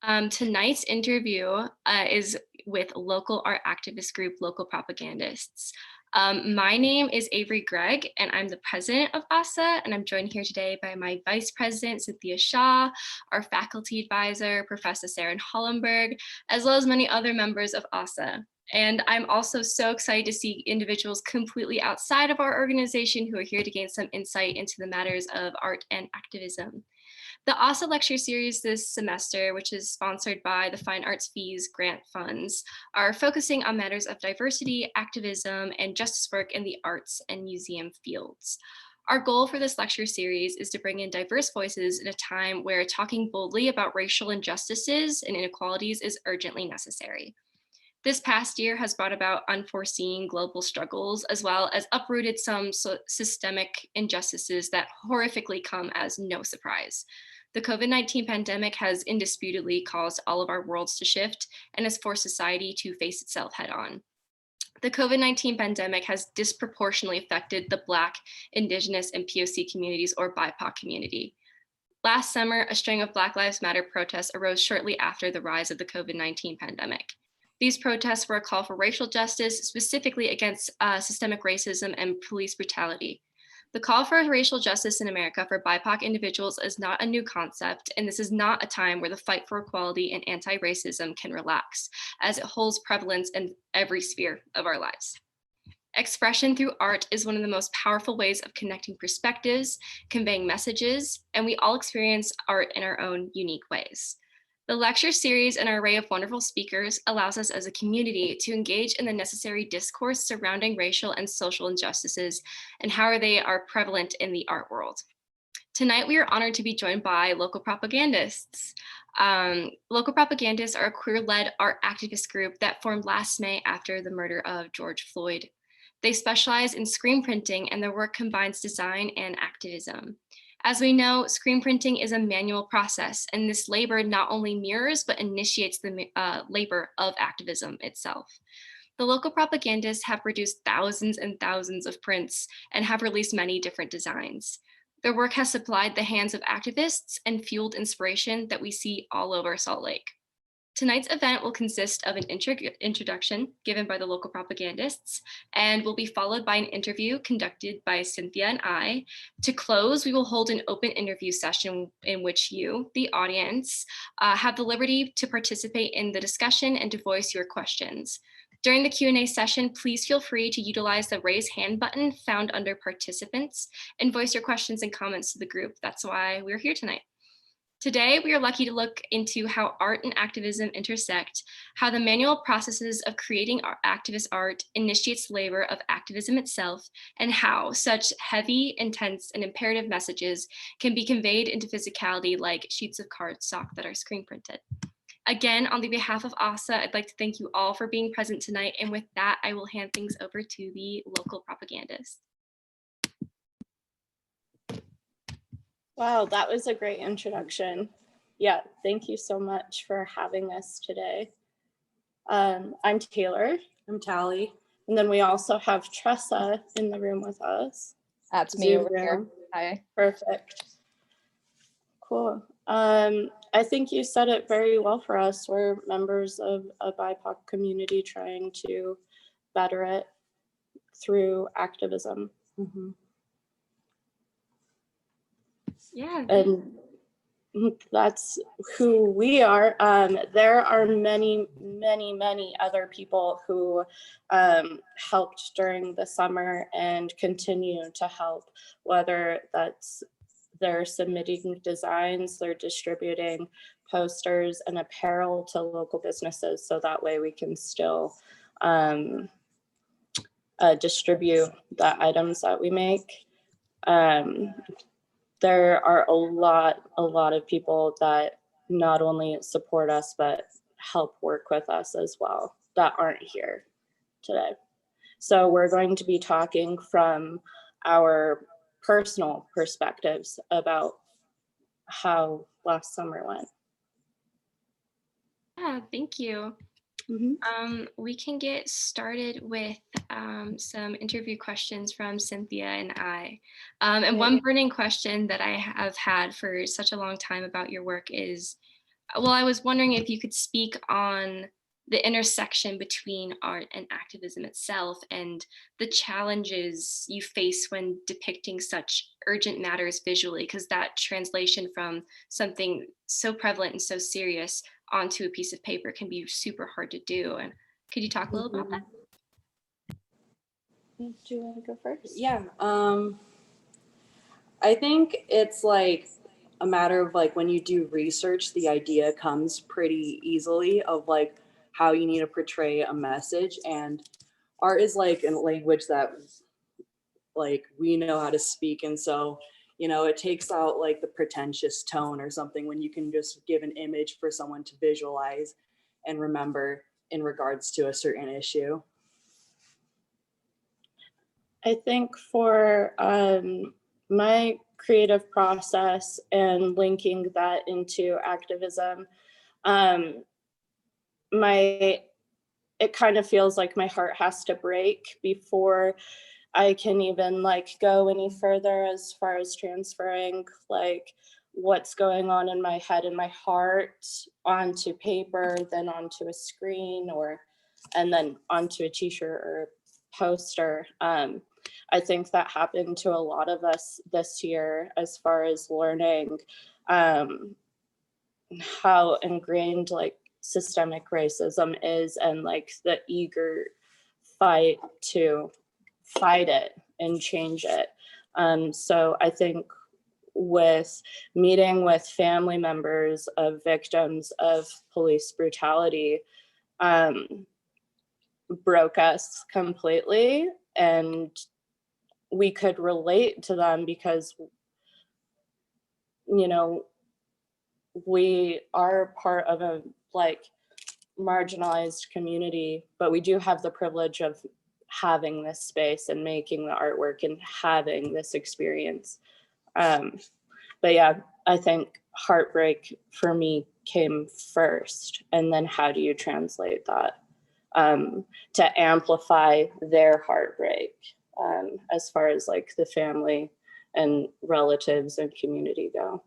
Tonight's interview is with local art activist group Local Propagandists. My name is Avery Gregg, and I'm the president of ASA, and I'm joined here today by my vice president, Cynthia Shaw, our faculty advisor, Professor Sarah Hollenberg, as well as many other members of ASA. And I'm also so excited to see individuals completely outside of our organization who are here to gain some insight into the matters of art and activism. The ASA lecture series this semester, which is sponsored by the Fine Arts Fees Grant Funds, are focusing on matters of diversity, activism, and justice work in the arts and museum fields. Our goal for this lecture series is to bring in diverse voices in a time where talking boldly about racial injustices and inequalities is urgently necessary. This past year has brought about unforeseen global struggles, as well as uprooted some systemic injustices that horrifically come as no surprise. The COVID-19 pandemic has indisputably caused all of our worlds to shift and has forced society to face itself head on. The COVID-19 pandemic has disproportionately affected the Black, Indigenous, and POC communities or BIPOC community. Last summer, a string of Black Lives Matter protests arose shortly after the rise of the COVID-19 pandemic. These protests were a call for racial justice, specifically against systemic racism and police brutality. The call for racial justice in America for BIPOC individuals is not a new concept, and this is not a time where the fight for equality and anti-racism can relax, as it holds prevalence in every sphere of our lives. Expression through art is one of the most powerful ways of connecting perspectives, conveying messages, and we all experience art in our own unique ways. The lecture series and our array of wonderful speakers allows us as a community to engage in the necessary discourse surrounding racial and social injustices and how they are prevalent in the art world. Tonight, we are honored to be joined by Local Propagandists. Local Propagandists are a queer-led art activist group that formed last May after the murder of George Floyd. They specialize in screen printing, and their work combines design and activism. As we know, screen printing is a manual process, and this labor not only mirrors, but initiates the labor of activism itself. The Local Propagandists have produced thousands and thousands of prints and have released many different designs. Their work has supplied the hands of activists and fueled inspiration that we see all over Salt Lake. Tonight's event will consist of an introduction given by the Local Propagandists and will be followed by an interview conducted by Cynthia and I. To close, we will hold an open interview session in which you, the audience, have the liberty to participate in the discussion and to voice your questions. During the Q&A session, please feel free to utilize the raise hand button found under participants and voice your questions and comments to the group. That's why we're here tonight. Today, we are lucky to look into how art and activism intersect, how the manual processes of creating activist art initiates the labor of activism itself, and how such heavy, intense, and imperative messages can be conveyed into physicality like sheets of cardstock that are screen printed. Again, on the behalf of ASA, I'd like to thank you all for being present tonight. And with that, I will hand things over to the Local Propagandists. Wow, that was a great introduction. Yeah, thank you so much for having us today. I'm Taylor. I'm Tally. And then we also have Tressa in the room with us. That's me Zoom over here. room. Hi. Perfect. Cool. I think you said it very well for us. We're members of a BIPOC community trying to better it through activism. Mm-hmm. Yeah. And that's who we are. There are many, many, many other people who helped during the summer and continue to help, whether that's they're submitting designs, they're distributing posters and apparel to local businesses, so that way we can still distribute the items that we make. There are a lot of people that not only support us, but help work with us as well that aren't here today. So we're going to be talking from our personal perspectives about how last summer went. Yeah, thank you. Mm-hmm. We can get started with some interview questions from Cynthia and I. And one burning question that I have had for such a long time about your work is, Well, I was wondering if you could speak on the intersection between art and activism itself and the challenges you face when depicting such urgent matters visually, because that translation from something so prevalent and so serious onto a piece of paper can be super hard to do. And could you talk a little about that? Do you want to go first? Yeah. I think it's like a matter of like when you do research, the idea comes pretty easily of like how you need to portray a message. And art is like a language that like we know how to speak. And so, you know, it takes out like the pretentious tone or something when you can just give an image for someone to visualize and remember in regards to a certain issue. I think for my creative process and linking that into activism, um, it kind of feels like my heart has to break before I can even like go any further as far as transferring like what's going on in my head and my heart onto paper, then onto a screen, or and then onto a t-shirt or poster. I think that happened to a lot of us this year as far as learning um, how ingrained like systemic racism is and like the eager fight to fight it and change it. So I think with meeting with family members of victims of police brutality broke us completely, and we could relate to them because, you know, we are part of a like marginalized community, but we do have the privilege of having this space and making the artwork and having this experience. But yeah, I think heartbreak for me came first. And then how do you translate that to amplify their heartbreak as far as like the family and relatives and community go?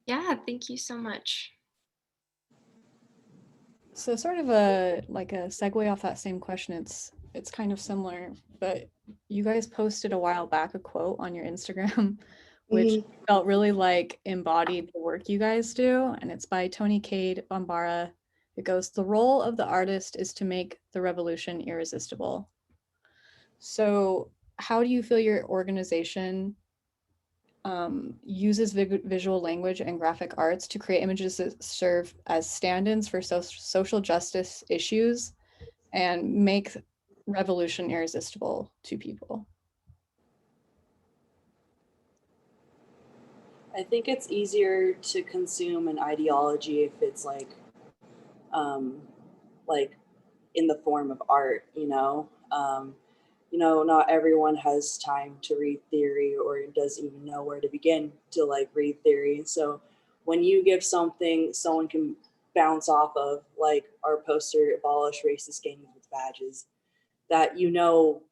Yeah, thank you so much. So sort of a like a segue off that same question, it's kind of similar, but you guys posted a while back a quote on your Instagram which felt really like embodied the work you guys do, and it's by Tony Cade Bambara. It goes, "The role of the artist is to make the revolution irresistible." So how do you feel your organization uses visual language and graphic arts to create images that serve as stand-ins for social justice issues and make revolution irresistible to people? I think it's easier to consume an ideology if it's um, like in the form of art, you know. You know, not everyone has time to read theory or doesn't even know where to begin to like read theory. So when you give something someone can bounce off of, like our poster, "Abolish Racist Gangs with Badges," that you know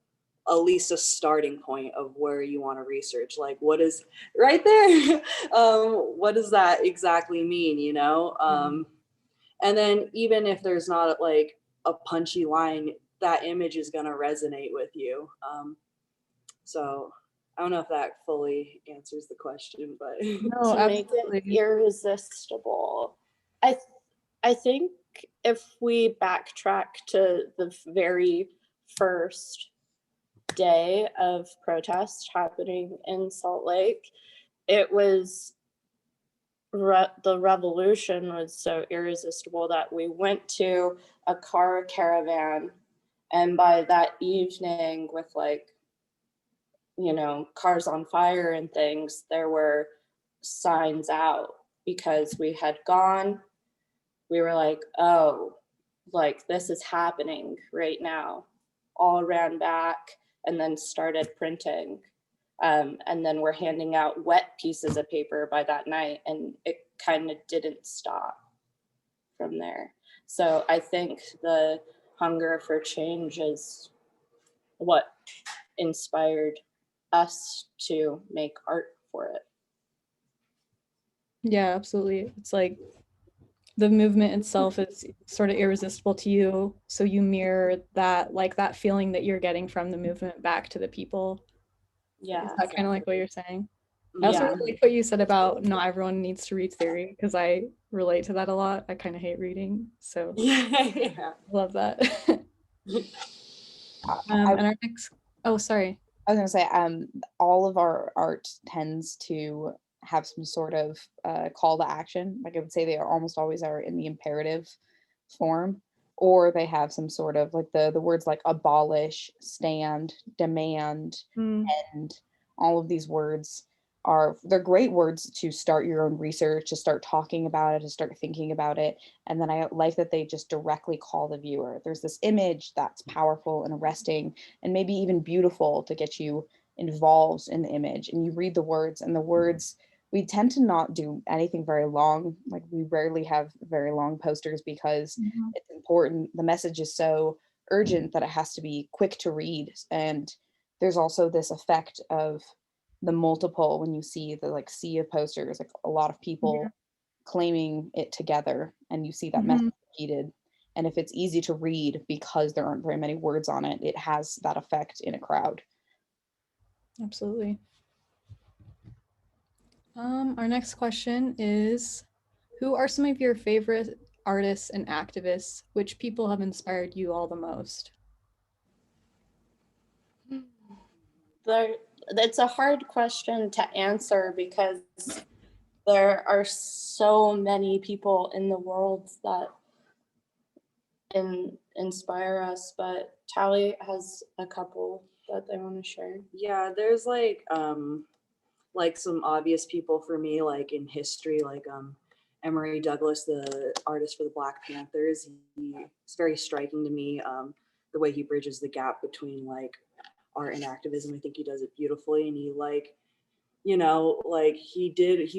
at least a starting point of where you want to research, like what is right there. What does that exactly mean, you know? And then even if there's not like a punchy line, that image is going to resonate with you. So I don't know if that fully answers the question, but No, To make it absolutely. irresistible, I I think if we backtrack to the very first day of protest happening in Salt Lake, it was the revolution was so irresistible that we went to a car caravan, and by that evening with like, you know, cars on fire and things, there were signs out because we had gone. We were like, oh, like this is happening right now. All ran back and then started printing. And then we're handing out wet pieces of paper by that night, and it kind of didn't stop from there. So I think the hunger for change is what inspired us to make art for it. Yeah, absolutely. It's like the movement itself is sort of irresistible to you, so you mirror that, like that feeling that you're getting from the movement back to the people. Is Yeah. that kind of like what you're saying? I also Yeah. really like what you said about not everyone needs to read theory, because I relate to that a lot. I kind of hate reading, so Yeah. love that. I, And our next, oh, sorry. I was gonna say, all of our art tends to have some sort of call to action. Like I would say they are almost always are in the imperative form, or they have some sort of like the words like abolish, stand, demand, Mm, and all of these words they're great words to start your own research, to start talking about it, to start thinking about it. And then I like that they just directly call the viewer. There's this image that's powerful and arresting and maybe even beautiful to get you involved in the image, and you read the words, and the words, we tend to not do anything very long. Like we rarely have very long posters because mhm. it's important, the message is so urgent that it has to be quick to read. And there's also this effect of the multiple when you see the like sea of posters, like a lot of Yeah. people claiming it together, and you see that Mhm. message repeated. And if it's easy to read because there aren't very many words on it, it has that effect in a crowd. Absolutely. Our next question is, who are some of your favorite artists and activists? Which people have inspired you all the most? There, it's a hard question to answer because there are so many people in the world that inspire us, but Tally has a couple that they want to share. Yeah, there's like some obvious people for me, like in history, like Emory Douglas, the artist for the Black Panthers. He's very striking to me. The way he bridges the gap between like art and activism, I think he does it beautifully. And he like, you know, like he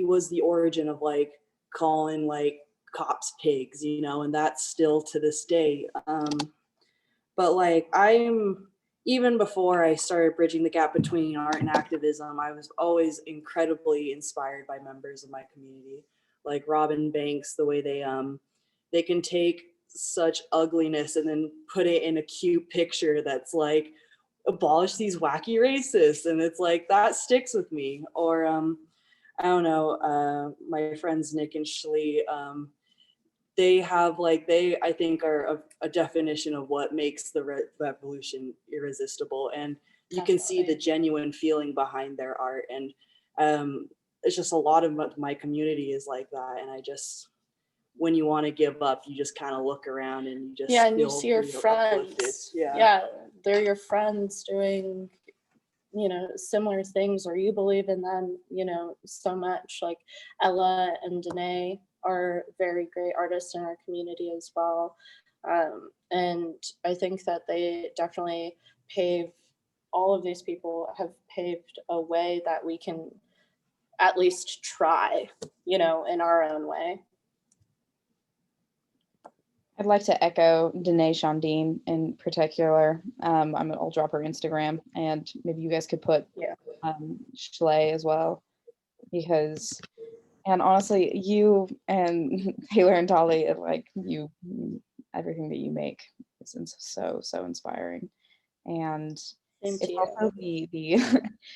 was the origin of like calling like cops pigs, you know, and that's still to this day. But like I'm even before I started bridging the gap between art and activism, I was always incredibly inspired by members of my community, like Robin Banks, the way they can take such ugliness and then put it in a cute picture that's like abolish these wacky racists, and it's like that sticks with me. Or I don't know, my friends Nick and Shlee, they have like they I think are a definition of what makes the revolution irresistible, and you can see the Definitely. genuine feeling behind their art. And it's just a lot of my community is like that, and I just, when you want to give up, you just kind of look around and you just Yeah, and you feel, see your you know, uplifted. friends. Yeah. Yeah, they're your friends doing, similar things, or you believe in them, so much. Like Ella and Danae are very great artists in our community as well. And I think that they definitely all of these people have paved a way that we can at least try, in our own way. I'd like to echo Danae Shandine in particular. I'll drop her Instagram, and maybe you guys could put Yeah. Schley as well, because, and honestly, you and Taylor and Dolly, like you, everything that you make is so inspiring. And Same to it's you. also the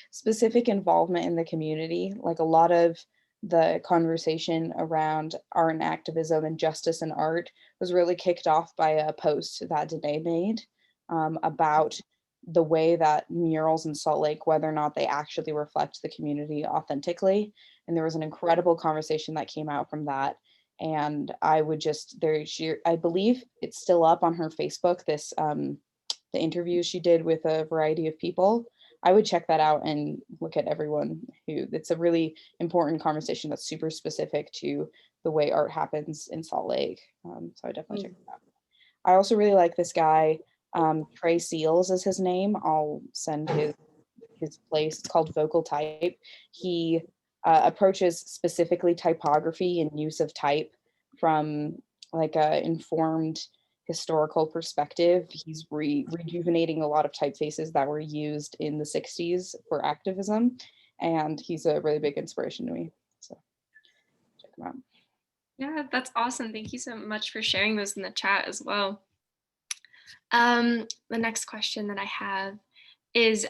specific involvement in the community. Like a lot of the conversation around art and activism and justice and art was really kicked off by a post that Danae made about the way that murals in Salt Lake, whether or not they actually reflect the community authentically. And there was an incredible conversation that came out from that. And I would just, I believe it's still up on her Facebook, this the interviews she did with a variety of people. I would check that out and look at everyone who, it's a really important conversation that's super specific to the way art happens in Salt Lake. So I definitely check that out. I also really like this guy, Trey Seals is his name. I'll send his place. It's called Vocal Type. He approaches specifically typography and use of type from like a informed historical perspective. He's rejuvenating a lot of typefaces that were used in the 60s for activism, and he's a really big inspiration to me. So come out. Yeah, that's awesome. Thank you so much for sharing those in the chat as well. The next question that I have is,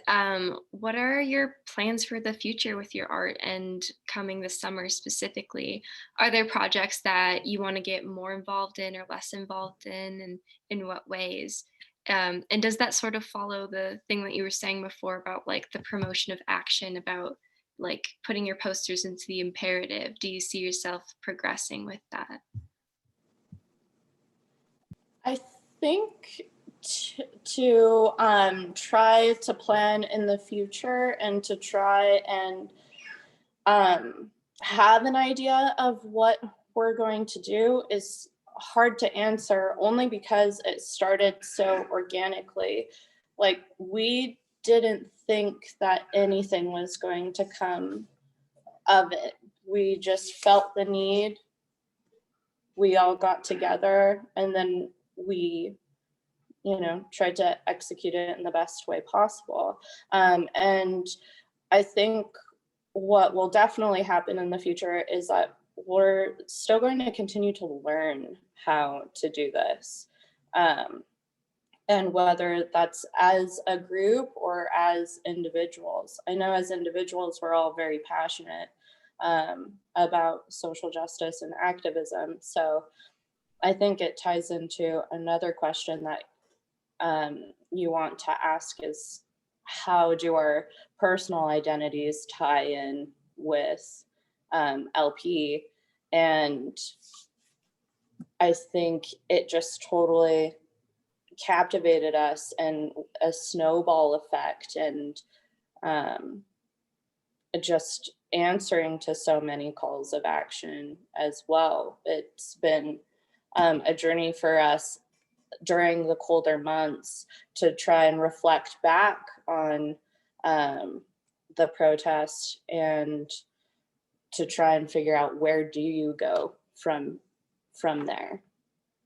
what are your plans for the future with your art and coming this summer specifically? Are there projects that you want to get more involved in or less involved in, and in what ways? And does that sort of follow the thing that you were saying before about like the promotion of action, about like putting your posters into the imperative? Do you see yourself progressing with that? I think to try to plan in the future and to try and have an idea of what we're going to do is hard to answer, only because it started so organically. Like, we didn't think that anything was going to come of it. We just felt the need. We all got together, and then we, tried to execute it in the best way possible. And I think what will definitely happen in the future is that we're still going to continue to learn how to do this. And whether that's as a group or as individuals. I know as individuals, we're all very passionate about social justice and activism. So I think it ties into another question that you want to ask is, how do our personal identities tie in with LP? And I think it just totally captivated us, and a snowball effect, and just answering to so many calls of action as well. It's been a journey for us during the colder months to try and reflect back on the protest, and to try and figure out, where do you go from there.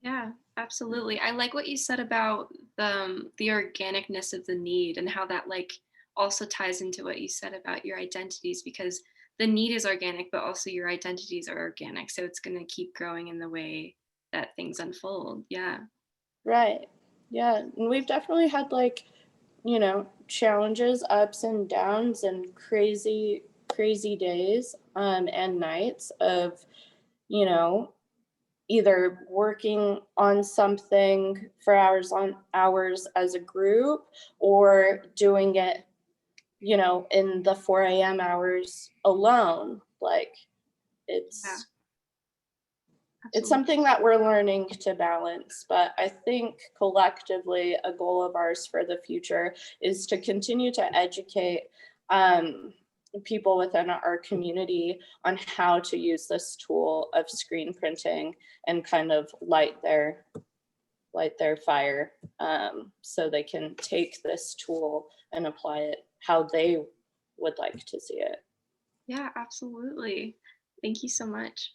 Yeah, absolutely. I like what you said about the organicness of the need, and how that like also ties into what you said about your identities, because the need is organic, but also your identities are organic. So it's going to keep growing in the way that things unfold. Yeah. Right. Yeah. And we've definitely had challenges, ups and downs, and crazy days and nights of, either working on something for hours on hours as a group, or doing it, in the 4 a.m. hours alone. Like, it's Absolutely. something that we're learning to balance. But I think collectively, a goal of ours for the future is to continue to educate people within our community on how to use this tool of screen printing, and kind of light their fire, so they can take this tool and apply it how they would like to see it. Yeah, absolutely. Thank you so much.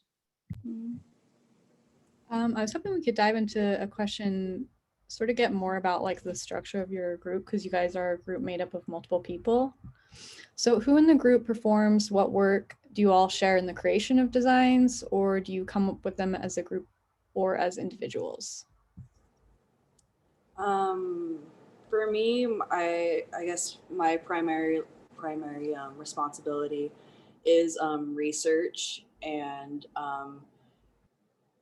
I was hoping we could dive into a question, sort of get more about like the structure of your group, because you guys are a group made up of multiple people. So who in the group performs what work? Do you all share in the creation of designs, or do you come up with them as a group or as individuals? For me, I guess my primary responsibility is research, and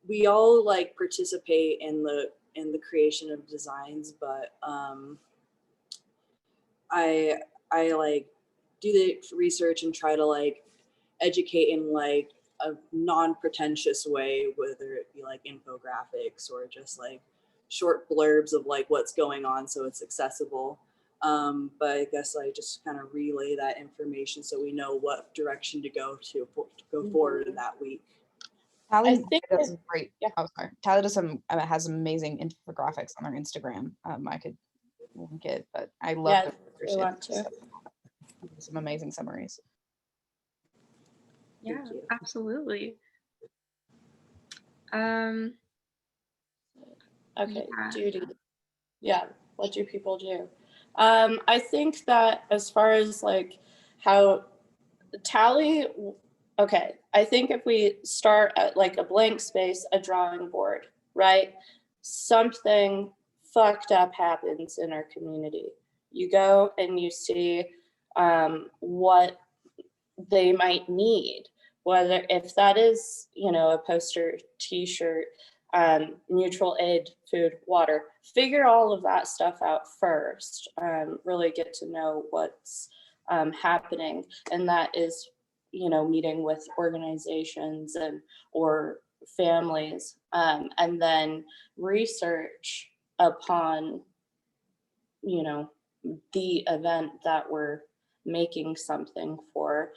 we all like participate in the creation of designs, but I like do the research and try to like educate in like a non-pretentious way, whether it be like infographics or just like short blurbs of like what's going on, so it's accessible. But I guess I just kind of relay that information so we know what direction to go forward in that week. Tally I think does some great. yeah. Oh, sorry. Tally does has amazing infographics on their Instagram. I could link it, but I love we want to. some amazing summaries. Yeah, absolutely. Okay, yeah. Duty. Yeah, what do people do? I think that as far as like how Tally okay, I think if we start at like a blank space, a drawing board, right? Something fucked up happens in our community. You go and you see what they might need, whether if that is, a poster, t-shirt, mutual aid, food, water, figure all of that stuff out first. Really get to know what's happening, and that is, meeting with organizations and or families, and then research upon, you know, the event that we're making something for.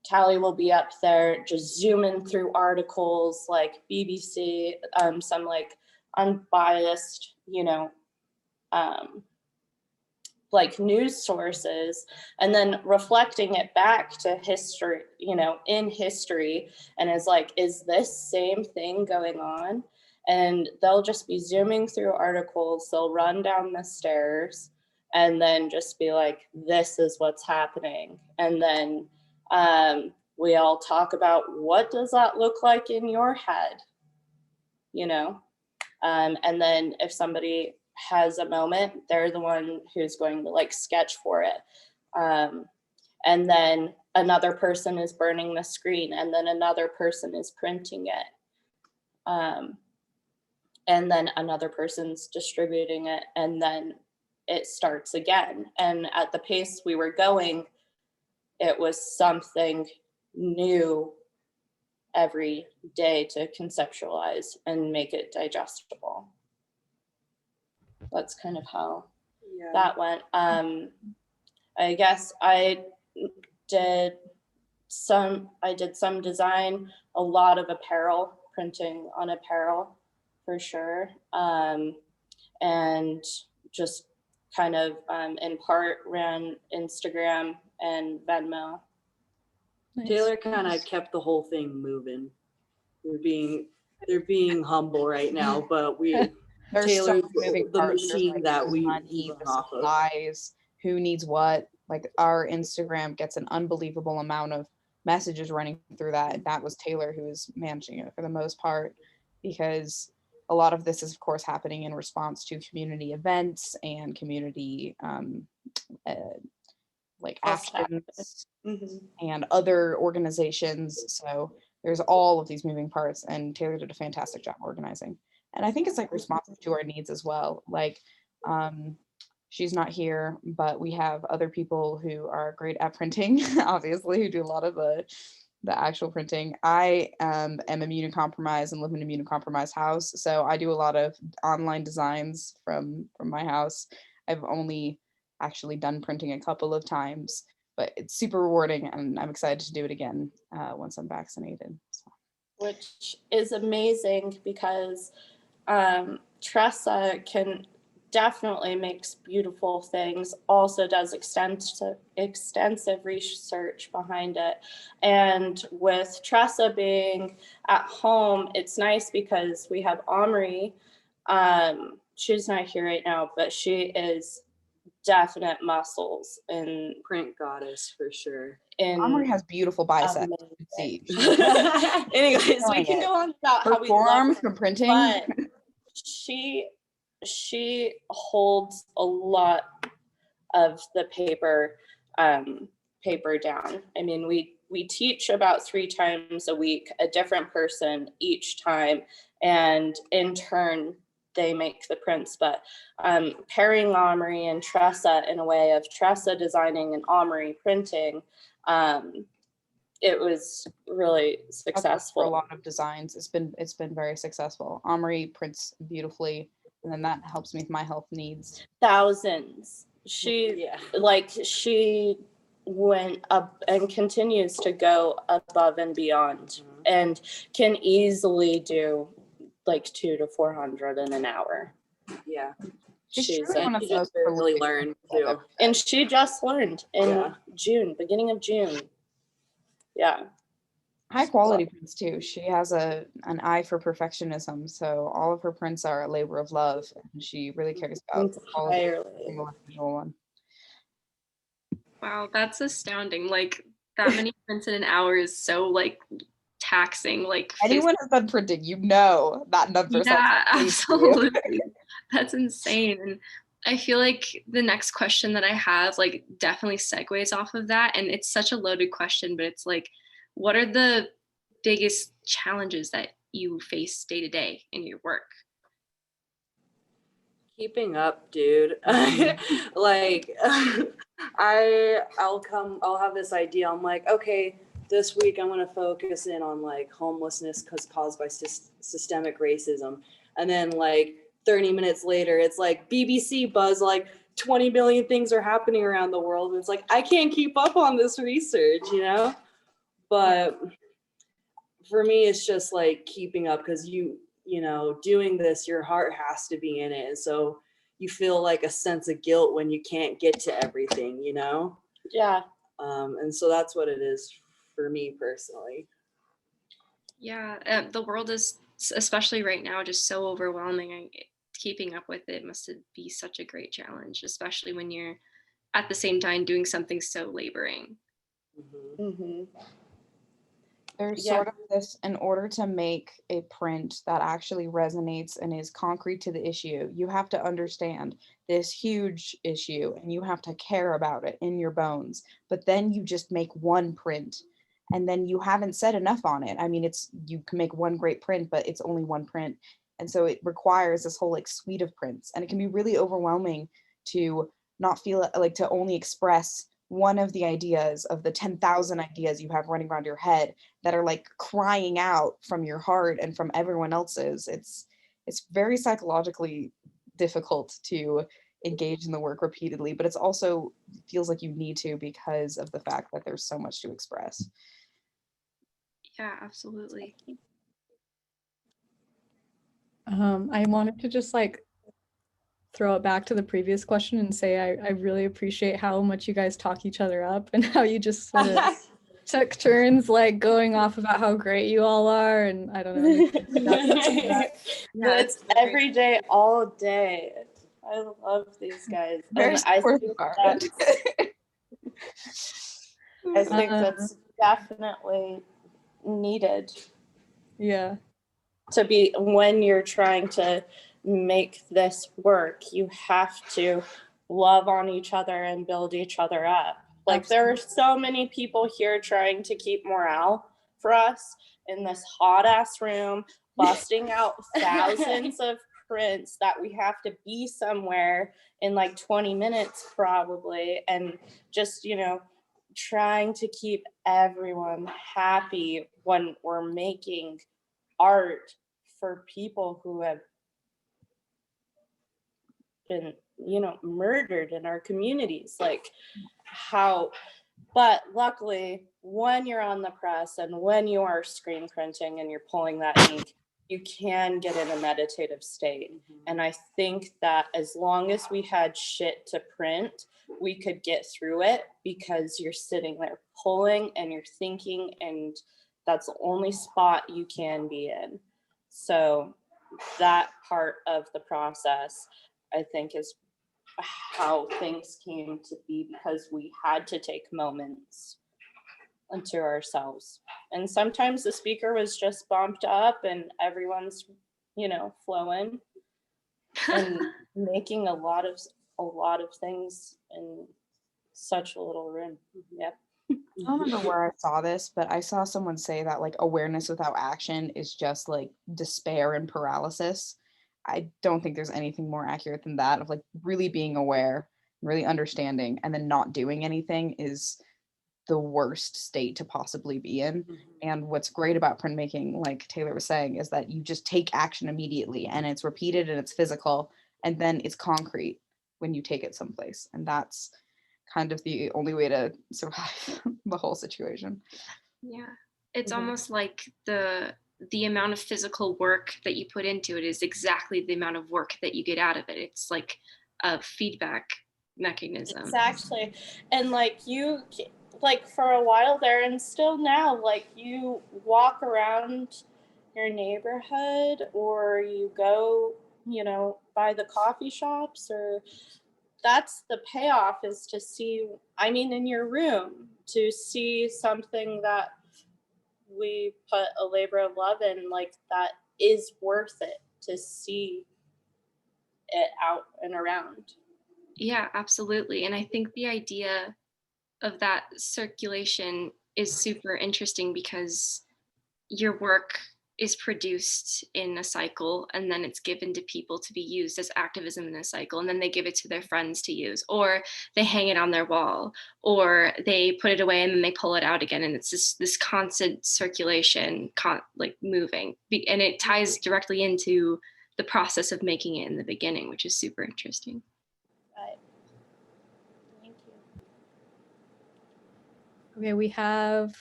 Tally will be up there just zooming through articles like BBC, some like unbiased, um, like news sources, and then reflecting it back to history, in history, and is like, is this same thing going on? And they'll just be zooming through articles, they'll run down the stairs and then just be like, this is what's happening. And then we all talk about, what does that look like in your head, and then if somebody has a moment, they're the one who's going to like sketch for it. And then another person is burning the screen, and then another person is printing it. And then another person's distributing it, and then it starts again. And at the pace we were going, it was something new every day to conceptualize and make it digestible. That's kind of how that went. I guess I did some design, a lot of apparel, printing on apparel for sure. And just kind of in part ran Instagram and Venmo. Nice. Taylor kind of kept the whole thing moving. They're being humble right now, but There's Taylor's so many moving the parts. There's, machine like, that the we money, run the off of. supplies, who needs what. Like, our Instagram gets an unbelievable amount of messages running through that. That was Taylor who was managing it for the most part, because a lot of this is, of course, happening in response to community events and community like actions and other organizations. So there's all of these moving parts, and Taylor did a fantastic job organizing. And I think it's like responsive to our needs as well. Like, she's not here, but we have other people who are great at printing, obviously, who do a lot of the actual printing. I am immunocompromised and live in an immunocompromised house, so I do a lot of online designs from my house. I've only actually done printing a couple of times, but it's super rewarding, and I'm excited to do it again once I'm vaccinated. So. Which is amazing, because Tressa definitely makes beautiful things, also does extensive research behind it. And with Tressa being at home, it's nice because we have Omri. She's not here right now, but she is definite muscles in Print goddess for sure. Omri has beautiful biceps. See. Anyways, we can go on about how we love her, from printing. but she holds a lot of the paper down. I mean, we teach about 3 times a week, a different person each time, and in turn they make the prints. But pairing Omri and Tressa in a way of Tressa designing and Omri printing, it was really successful. For a lot of designs, it's been very successful. Omri prints beautifully, and then that helps me with my health needs. Thousands. She went up and continues to go above and beyond, and can easily do like 200 to 400 in an hour. Yeah. She's one of the most really learned too. And she just learned in June, beginning of June. Yeah. High quality prints too. She has an eye for perfectionism, so all of her prints are a labor of love, and she really cares about the quality of every single individual one. Wow, that's astounding. Like, that many prints in an hour is so like taxing. Like Anyone who's done printing, you know that number sounds yeah, crazy to you. absolutely. That's insane. And I feel like the next question that I have like definitely segues off of that. And it's such a loaded question, but it's like, what are the biggest challenges that you face day to day in your work? Keeping up, dude. Like I'll have this idea. I'm like, okay, this week I'm going to focus in on like homelessness caused by systemic racism. And then like 30 minutes later, it's like BBC buzz, like 20 million things are happening around the world. And it's like, I can't keep up on this research, you know? But for me, it's just like keeping up because you know, doing this, your heart has to be in it. And so you feel like a sense of guilt when you can't get to everything, you know? Yeah. And so that's what it is for me personally. Yeah, the world is, especially right now, just so overwhelming. Keeping up with it must be such a great challenge, especially when you're at the same time doing something so laboring. Mm-hmm. Mm-hmm. There's Yeah. sort of this, in order to make a print that actually resonates and is concrete to the issue, you have to understand this huge issue and you have to care about it in your bones. But then you just make one print and then you haven't said enough on it. I mean, you can make one great print, but it's only one print. And so it requires this whole like suite of prints. And it can be really overwhelming to not feel like to only express one of the ideas of the 10,000 ideas you have running around your head that are like crying out from your heart and from everyone else's. It's very psychologically difficult to engage in the work repeatedly, but it's also feels like you need to because of the fact that there's so much to express. Yeah, absolutely. I wanted to just like throw it back to the previous question and say I really appreciate how much you guys talk each other up and how you just sort of took turns like going off about how great you all are, and I don't know. Yeah, It's every day, all day. I love these guys. Very And I supportive think environment. that's definitely needed Yeah. to be when you're trying to make this work. You have to love on each other and build each other up. Like there are so many people here trying to keep morale for us in this hot ass room, busting out thousands of prints that we have to be somewhere in like 20 minutes probably, and just, you know, trying to keep everyone happy when we're making art for people who have been, you know, murdered in our communities. Like how, but luckily when you're on the press and when you are screen printing and you're pulling that ink, you can get in a meditative state. And I think that as long as we had shit to print, we could get through it because you're sitting there pulling and you're thinking, and that's the only spot you can be in. So that part of the process, I think, is how things came to be because we had to take moments unto ourselves. And sometimes the speaker was just bumped up and everyone's, you know, flowing and making a lot of things in such a little room. Yep. I don't remember where I saw this, but I saw someone say that like awareness without action is just like despair and paralysis. I don't think there's anything more accurate than that, of like really being aware, really understanding, and then not doing anything is the worst state to possibly be in. And what's great about printmaking, like Taylor was saying, is that you just take action immediately and it's repeated and it's physical and then it's concrete when you take it someplace. And that's kind of the only way to survive the whole situation. Yeah, it's almost like the amount of physical work that you put into it is exactly the amount of work that you get out of it. It's like a feedback mechanism. Exactly. And like you, like for a while there and still now, like you walk around your neighborhood or you go, you know, by the coffee shops or that's the payoff, is to see, I mean, in your room, to see something that we put a labor of love in, like, that is worth it, to see it out and around. Yeah, absolutely. And I think the idea of that circulation is super interesting because your work is produced in a cycle and then it's given to people to be used as activism in a cycle, and then they give it to their friends to use, or they hang it on their wall, or they put it away and then they pull it out again, and it's this constant circulation, like moving, and it ties directly into the process of making it in the beginning, which is super interesting. Right. Thank you. Okay, we have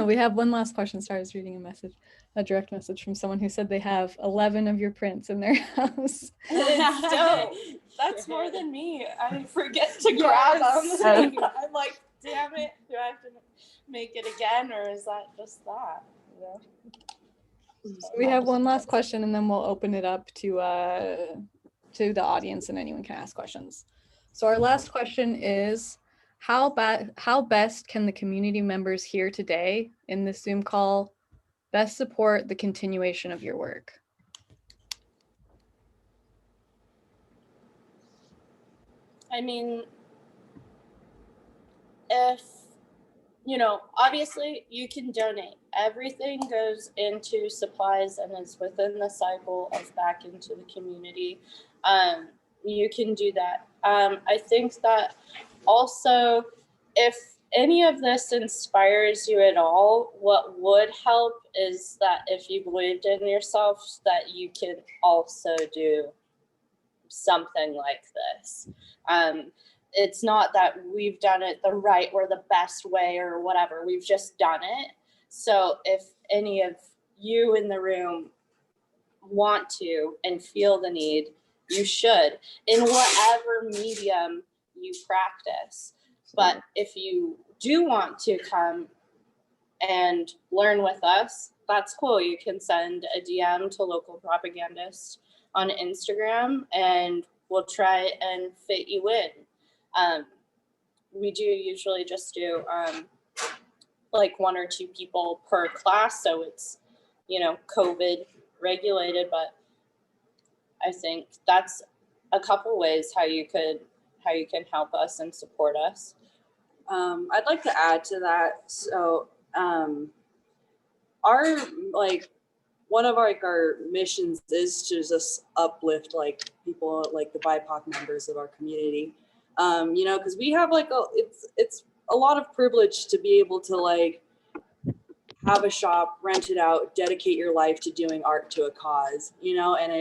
we have one last question. Sorry, I was reading a direct message from someone who said they have 11 of your prints in their house. It's dope. That's more than me. I forget to grab them. I'm like, damn it, do I have to make it again, or is that just that? Yeah. So we have one last question, and then we'll open it up to the audience, and anyone can ask questions. So our last question is, how best can the community members here today in this Zoom call best support the continuation of your work? I mean, if, obviously you can donate. Everything goes into supplies and is within the cycle of back into the community. You can do that. I think that also, if any of this inspires you at all, what would help is that if you believed in yourself, that you can also do something like this. It's not that we've done it the right or the best way or whatever. We've just done it. So if any of you in the room want to and feel the need, you should, in whatever medium you practice. But if you do want to come and learn with us, that's cool. You can send a DM to Local Propagandists on Instagram and we'll try and fit you in. We do usually just do like 1 or 2 people per class, so it's, COVID regulated, but I think that's a couple ways how you can help us and support us. I'd like to add to that. So our one of our missions is to just uplift people, the BIPOC members of our community. Because we have it's a lot of privilege to be able to have a shop, rent it out, dedicate your life to doing art to a cause, and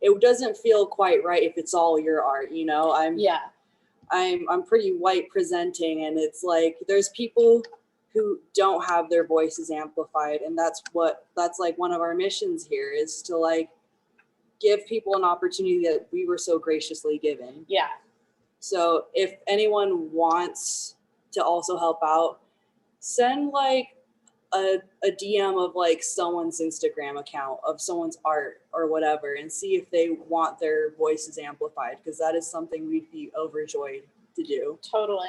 it doesn't feel quite right if it's all your art, I'm pretty white presenting, and it's there's people who don't have their voices amplified, and that's one of our missions here, is to give people an opportunity that we were so graciously given. Yeah. So if anyone wants to also help out, send a DM of someone's Instagram account of someone's art or whatever, and see if they want their voices amplified, because that is something we'd be overjoyed to do. Totally.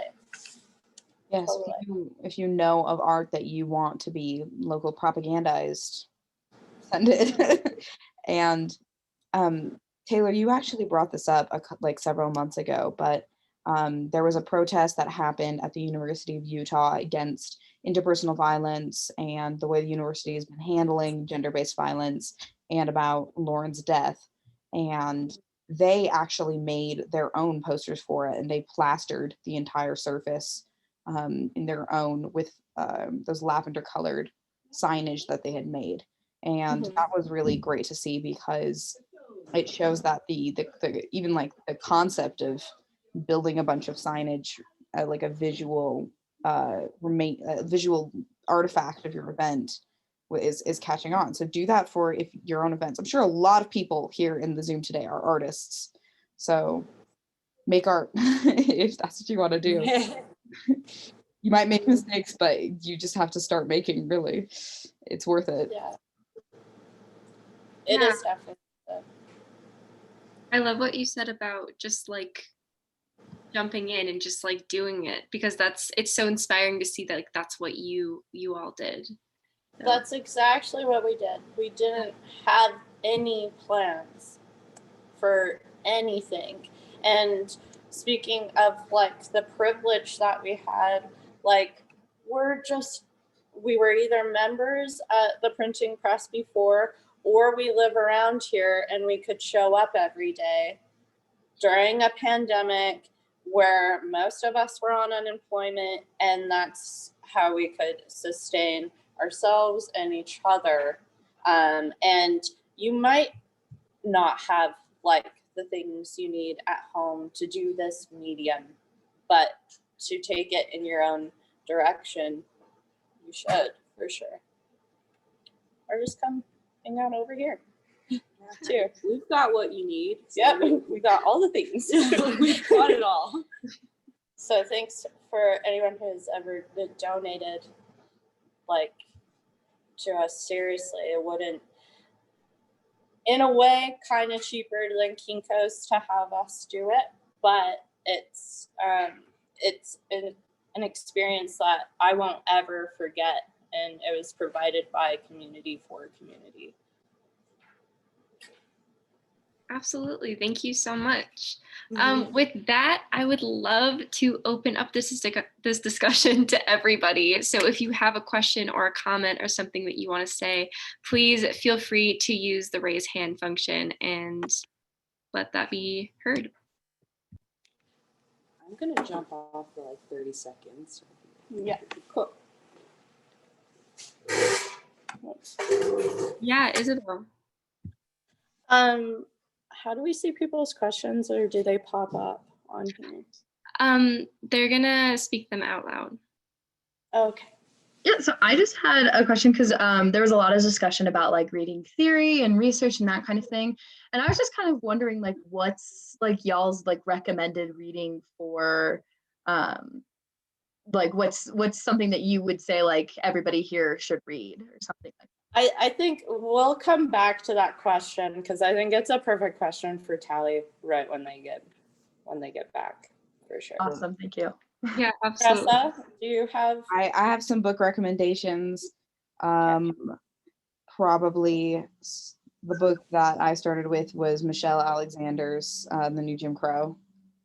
Yes, Totally. if you know of art that you want to be local propagandized, send it. And Taylor, you actually brought this up several months ago, but there was a protest that happened at the University of Utah against interpersonal violence and the way the university has been handling gender-based violence, and about Lauren's death. And they actually made their own posters for it, and they plastered the entire surface in their own with those lavender colored signage that they had made. And that was really great to see, because it shows that the even the concept of building a bunch of signage, like a visual visual artifact of your event, is catching on. So do that for your own events. I'm sure a lot of people here in the Zoom today are artists, so make art if that's what you want to do. You might make mistakes, but you just have to start making. Really, it's worth it. Yeah. It is definitely good. I love what you said about just like jumping in and just like doing it, because it's so inspiring to see that like that's what you all did. So. That's exactly what we did. We didn't have any plans for anything. And speaking of like the privilege that we had, like we were either members at the printing press before, or we live around here and we could show up every day during a pandemic where most of us were on unemployment, and that's how we could sustain ourselves and each other. And you might not have like the things you need at home to do this medium, but to take it in your own direction, you should, for sure. Or just come hang out over here too. We've got what you need. So yep, we got all the things. We've got it all. So thanks for anyone who's ever donated like to us. Seriously, it wouldn't, in a way, kind of cheaper than Kinko's to have us do it, but it's an experience that I won't ever forget, and it was provided by community for community. Absolutely. Thank you so much. With that, I would love to open up this discussion to everybody. So if you have a question or a comment or something that you want to say, please feel free to use the raise hand function and let that be heard. I'm going to jump off for like 30 seconds. Yeah, cool. Yeah, Isabel. How do we see people's questions, or do they pop up on here? They're gonna speak them out loud. Okay. Yeah, so I just had a question because there was a lot of discussion about like reading theory and research and that kind of thing. And I was just kind of wondering like what's like y'all's like recommended reading for like what's something that you would say like everybody here should read or something like that. I think we'll come back to that question because I think it's a perfect question for Tally right when they get back, for sure. Awesome, thank you. Yeah, absolutely. Tessa, do you have? I have some book recommendations. Probably the book that I started with was Michelle Alexander's The New Jim Crow.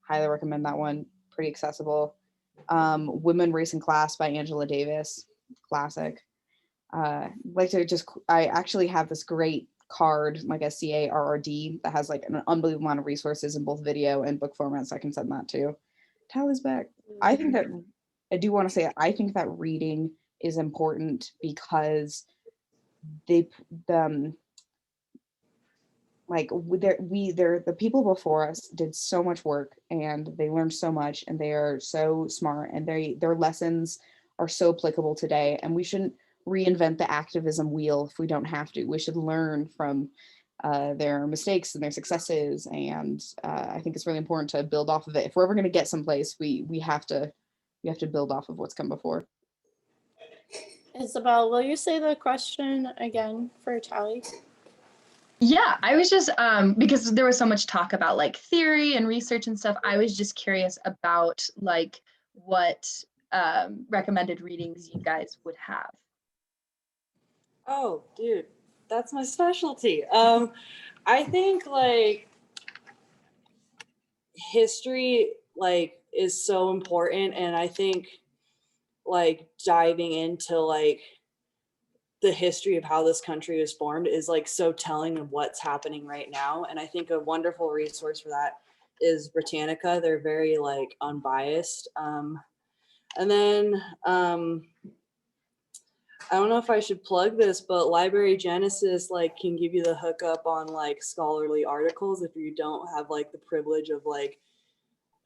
Highly recommend that one. Pretty accessible. Women, Race, and Class by Angela Davis. Classic. I actually have this great card, like a CARRD, that has like an unbelievable amount of resources in both video and book formats. So I can send that too. Tally's back. I think that I think that reading is important because the people before us did so much work and they learned so much and they are so smart and their lessons are so applicable today, and we shouldn't reinvent the activism wheel if we don't have to. We should learn from their mistakes and their successes, and I think it's really important to build off of it. If we're ever going to get someplace, we have to build off of what's come before. Isabel, will you say the question again for Tally? Yeah, I was just because there was so much talk about like theory and research and stuff. I was just curious about like what recommended readings you guys would have. Oh, dude, that's my specialty. I think like history like is so important, and I think like diving into like the history of how this country was formed is like so telling of what's happening right now. And I think a wonderful resource for that is Britannica. They're very like unbiased. And then I don't know if I should plug this, but Library Genesis like can give you the hookup on like scholarly articles if you don't have like the privilege of like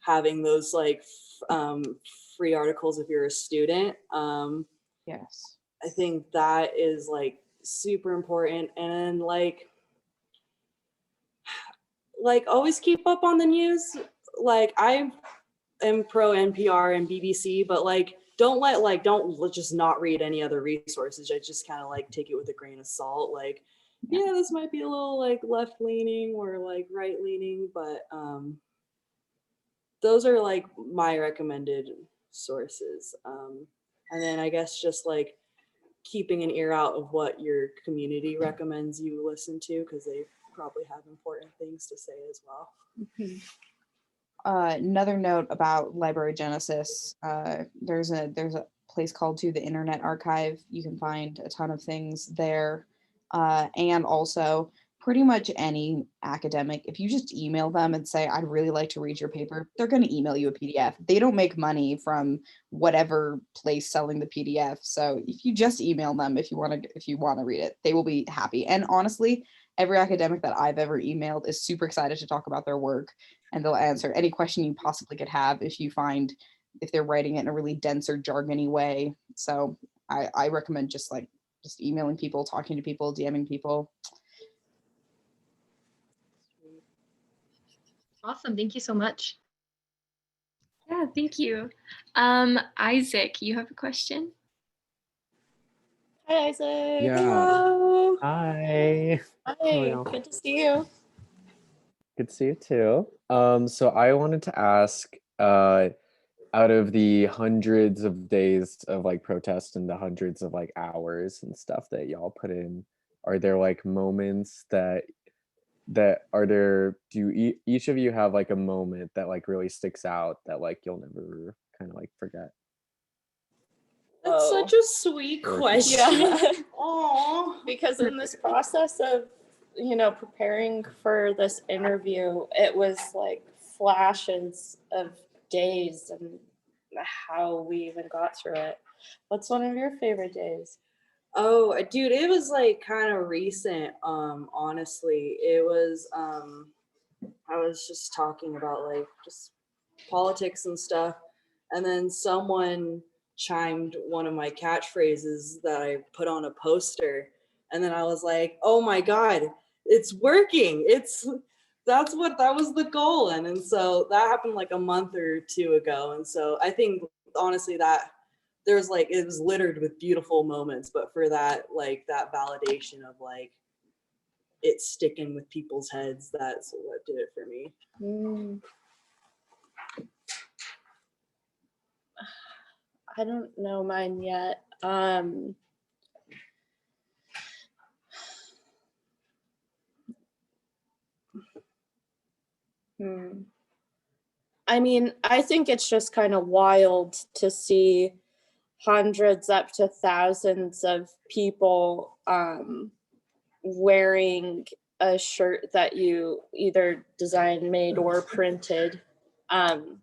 having those like free articles if you're a student. Yes. I think that is like super important. And like always keep up on the news. Like I am pro NPR and BBC, but like don't just not read any other resources. I just kind of like take it with a grain of salt. Like yeah, this might be a little like left leaning or like right leaning, but those are like my recommended sources. And then I guess just like keeping an ear out of what your community recommends you listen to, because they probably have important things to say as well. Another note about Library Genesis, there's a place called to the Internet Archive. You can find a ton of things there, and also pretty much any academic. If you just email them and say, "I'd really like to read your paper," they're going to email you a PDF. They don't make money from whatever place selling the PDF. So if you just email them if you want to read it, they will be happy. And honestly, every academic that I've ever emailed is super excited to talk about their work, and they'll answer any question you possibly could have if they're writing it in a really dense or jargony way. So I recommend just emailing people, talking to people, DMing people. Awesome. Thank you so much. Yeah, thank you. Isaac, you have a question? Hi, Isaac. Yeah. Hello. Hi. Hi. Y'all? Good to see you. Good to see you too. So I wanted to ask, out of the hundreds of days of like protest and the hundreds of like hours and stuff that y'all put in, are there like moments do each of you have like a moment that like really sticks out that like you'll never kind of like forget? That's such a sweet question. Yeah. Aww. Because in this process of, preparing for this interview, it was like flashes of days and how we even got through it. What's one of your favorite days? Oh, dude, it was like kind of recent. Honestly, it was. I was just talking about like just politics and stuff, and then someone chimed one of my catchphrases that I put on a poster, and then I was like, "Oh my god, it's working! That was the goal." And so that happened like a month or two ago, and so I think honestly that there's like it was littered with beautiful moments, but for that like that validation of like it's sticking with people's heads, that's what did it for me. I don't know mine yet. I mean, I think it's just kind of wild to see hundreds up to thousands of people wearing a shirt that you either designed, made, or printed.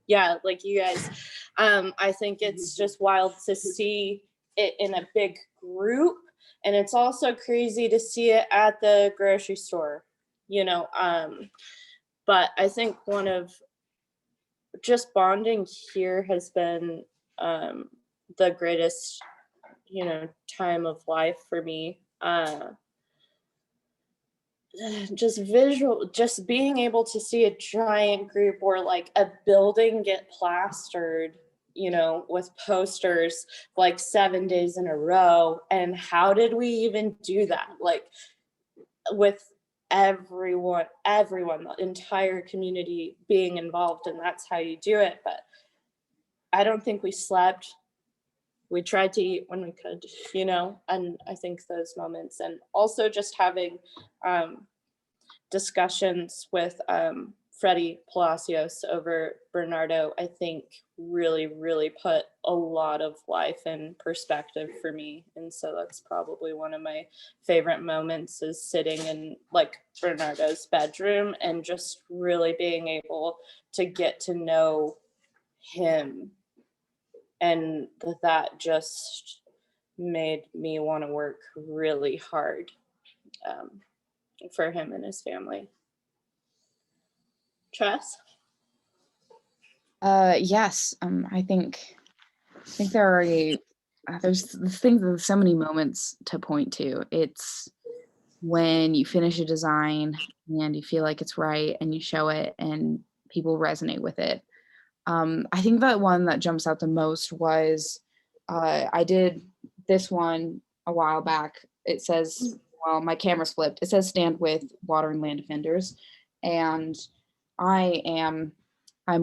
Yeah, like you guys. I think it's just wild to see it in a big group, and it's also crazy to see it at the grocery store, but I think one of just bonding here has been the greatest, time of life for me. Just being able to see a giant group or like a building get plastered, with posters like 7 days in a row. And how did we even do that? Like with everyone, the entire community being involved, and that's how you do it. But I don't think we slept. We tried to eat when we could, and I think those moments, and also just having discussions with Freddie Palacios over Bernardo, I think really, really put a lot of life in perspective for me. And so that's probably one of my favorite moments, is sitting in like Bernardo's bedroom and just really being able to get to know him. And that just made me want to work really hard for him and his family. Tress? Yes. I think there's so many moments to point to. It's when you finish a design and you feel like it's right and you show it and people resonate with it. I think that one that jumps out the most was I did this one a while back. It says well, my camera's flipped. It says stand with water and land defenders. And I'm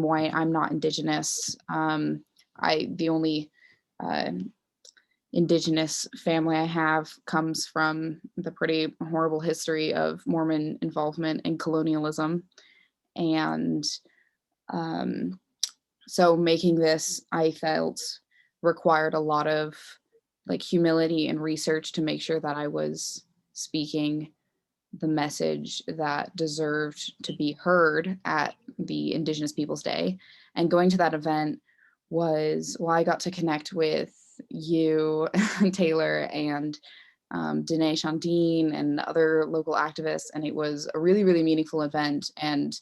white, I'm not Indigenous. The only Indigenous family I have comes from the pretty horrible history of Mormon involvement in colonialism. And so making this, I felt, required a lot of like humility and research to make sure that I was speaking the message that deserved to be heard at the Indigenous Peoples Day. And going to that event was, well, I got to connect with you, Taylor, and Danae Chandine and other local activists. And it was a really, really meaningful event. And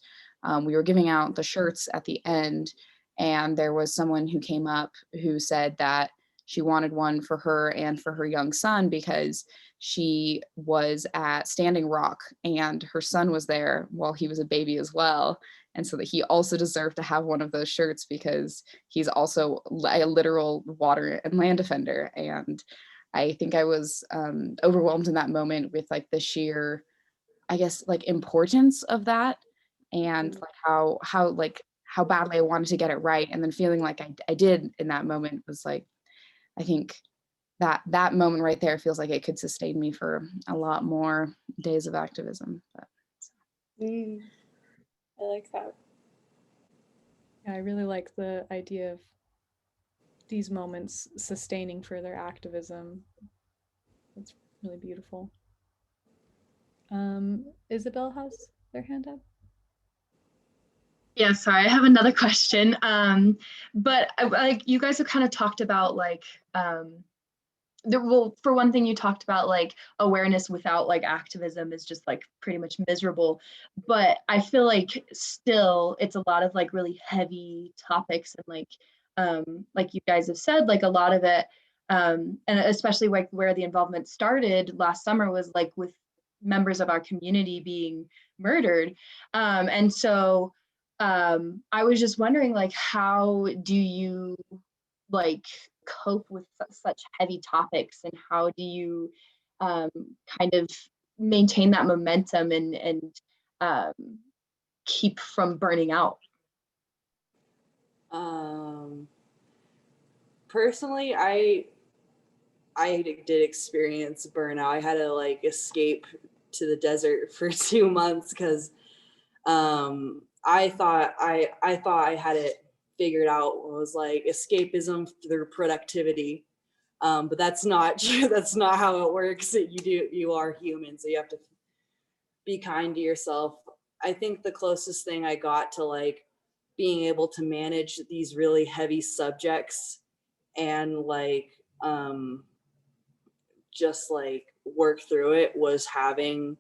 we were giving out the shirts at the end. And there was someone who came up who said that she wanted one for her and for her young son because she was at Standing Rock and her son was there while he was a baby as well. And so that he also deserved to have one of those shirts because he's also a literal water and land defender. And I think I was overwhelmed in that moment with like the sheer, I guess, like importance of that, and like how badly I wanted to get it right. And then feeling like I did in that moment was like, I think that moment right there feels like it could sustain me for a lot more days of activism. But, I like that. Yeah, I really like the idea of these moments sustaining further activism. It's really beautiful. Isabel has their hand up. Yeah, sorry, I have another question. But like you guys have kind of talked about like well, for one thing, you talked about like awareness without like activism is just like pretty much miserable. But I feel like still it's a lot of like really heavy topics and like you guys have said, like a lot of it, and especially like where the involvement started last summer was like with members of our community being murdered. And so I was just wondering, like, how do you like cope with such heavy topics, and how do you kind of maintain that momentum and um, keep from burning out? Personally, I did experience burnout. I had to like escape to the desert for 2 months because I thought I had it figured out. It was like escapism through productivity, but that's not true. That's not how it works. You are human, so you have to be kind to yourself. I think the closest thing I got to like being able to manage these really heavy subjects and like just like work through it was having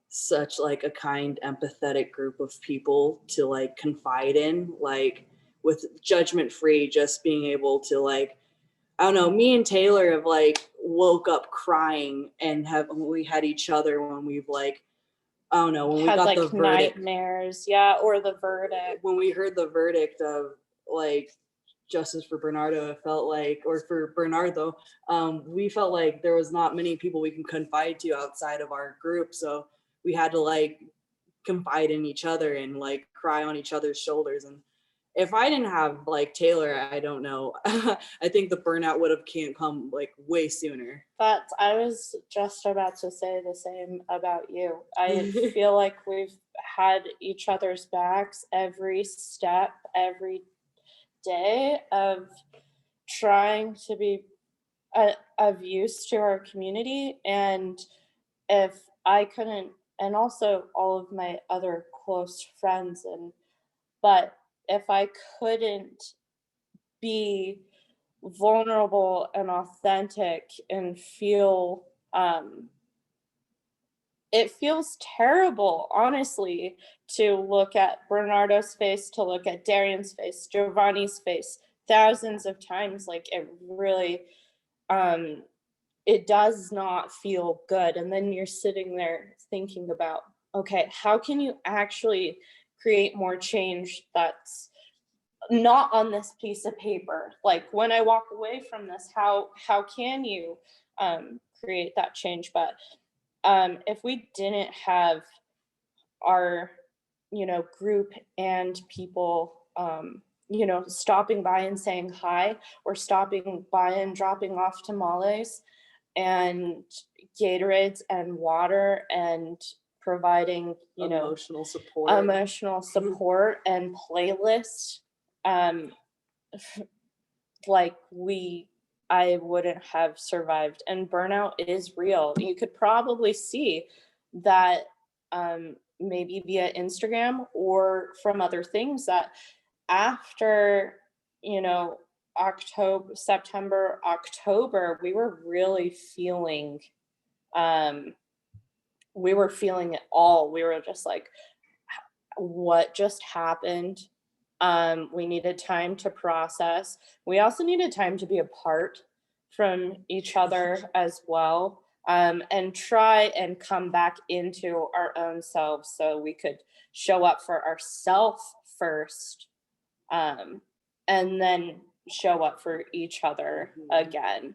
such like a kind, empathetic group of people to like confide in, like with judgment free, just being able to like, I don't know, me and Taylor have like woke up crying and we had each other when we've like, I don't know, when we Had got like the verdict, nightmares, yeah, or the verdict. when we heard the verdict of like justice for Bernardo, it felt like, or for Bernardo, we felt like there was not many people we can confide to outside of our group. So we had to like confide in each other and like cry on each other's shoulders. And if I didn't have like Taylor, I don't know. I think the burnout would have can't come like way sooner. But I was just about to say the same about you. I feel like we've had each other's backs every step, every day of trying to be of use to our community. And if I couldn't, and also all of my other close friends, but if I couldn't be vulnerable and authentic and feel, it feels terrible, honestly, to look at Bernardo's face, to look at Darian's face, Giovanni's face thousands of times. Like it really, it does not feel good. And then you're sitting there thinking about, okay, how can you actually create more change that's not on this piece of paper? Like when I walk away from this, how can you create that change? But if we didn't have our, group and people, stopping by and saying hi, or stopping by and dropping off tamales and Gatorades and water and providing, emotional support. Emotional support and playlists, like I wouldn't have survived. And burnout is real. You could probably see that, maybe via Instagram or from other things, that after, September, October, we were really feeling, it all. We were just like, what just happened? We needed time to process. We also needed time to be apart from each other as well, and try and come back into our own selves so we could show up for ourselves first, and then show up for each other again.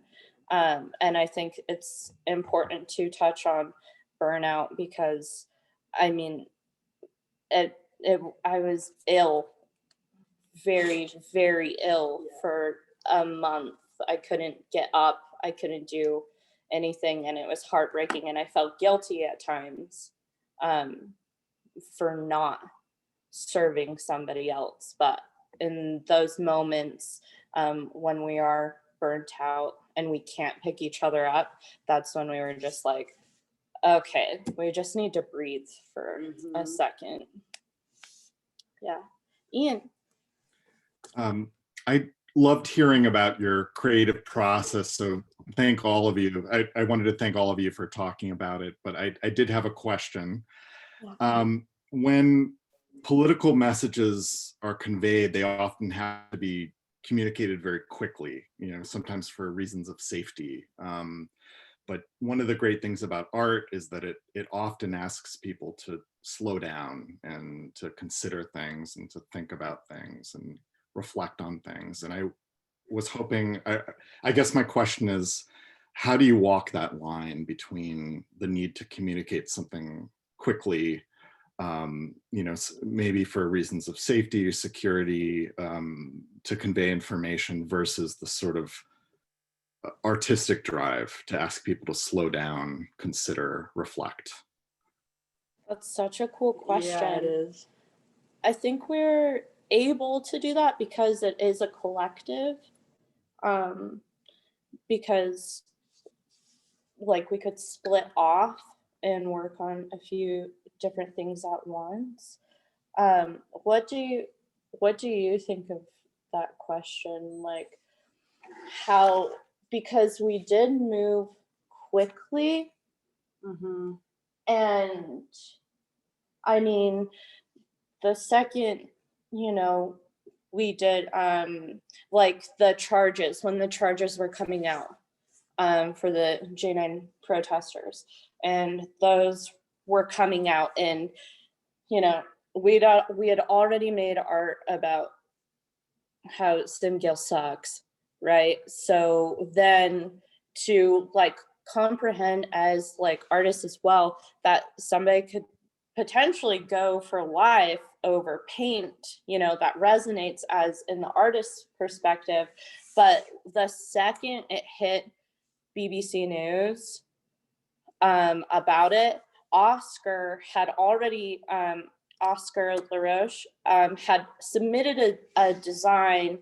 And I think it's important to touch on burnout because, I mean, I was ill, very, very ill for a month. I couldn't get up. I couldn't do anything, and it was heartbreaking. And I felt guilty at times, for not serving somebody else. But in those moments, when we are burnt out and we can't pick each other up, that's when we were just like, okay, we just need to breathe for a second. Yeah. Ian. I loved hearing about your creative process. So thank all of you. I wanted to thank all of you for talking about it, but I did have a question. When political messages are conveyed, they often have to be communicated very quickly, sometimes for reasons of safety. But one of the great things about art is that it often asks people to slow down and to consider things and to think about things and reflect on things. And I was hoping, I guess my question is, how do you walk that line between the need to communicate something quickly, maybe for reasons of safety or security, to convey information, versus the sort of artistic drive to ask people to slow down, consider, reflect? That's such a cool question. Yeah, it is. I think we're able to do that because it is a collective. Because like we could split off and work on a few different things at once. What do you think of that question? Like how, because we did move quickly, and I mean, the second, we did like the charges, when the charges were coming out for the J9 protesters, and those were coming out, and we had already made art about how SimGil sucks, right? So then to like comprehend as like artists as well, that somebody could potentially go for life over paint, that resonates as in the artist's perspective. But the second it hit BBC News about it, Oscar had already, Oscar LaRoche had submitted a design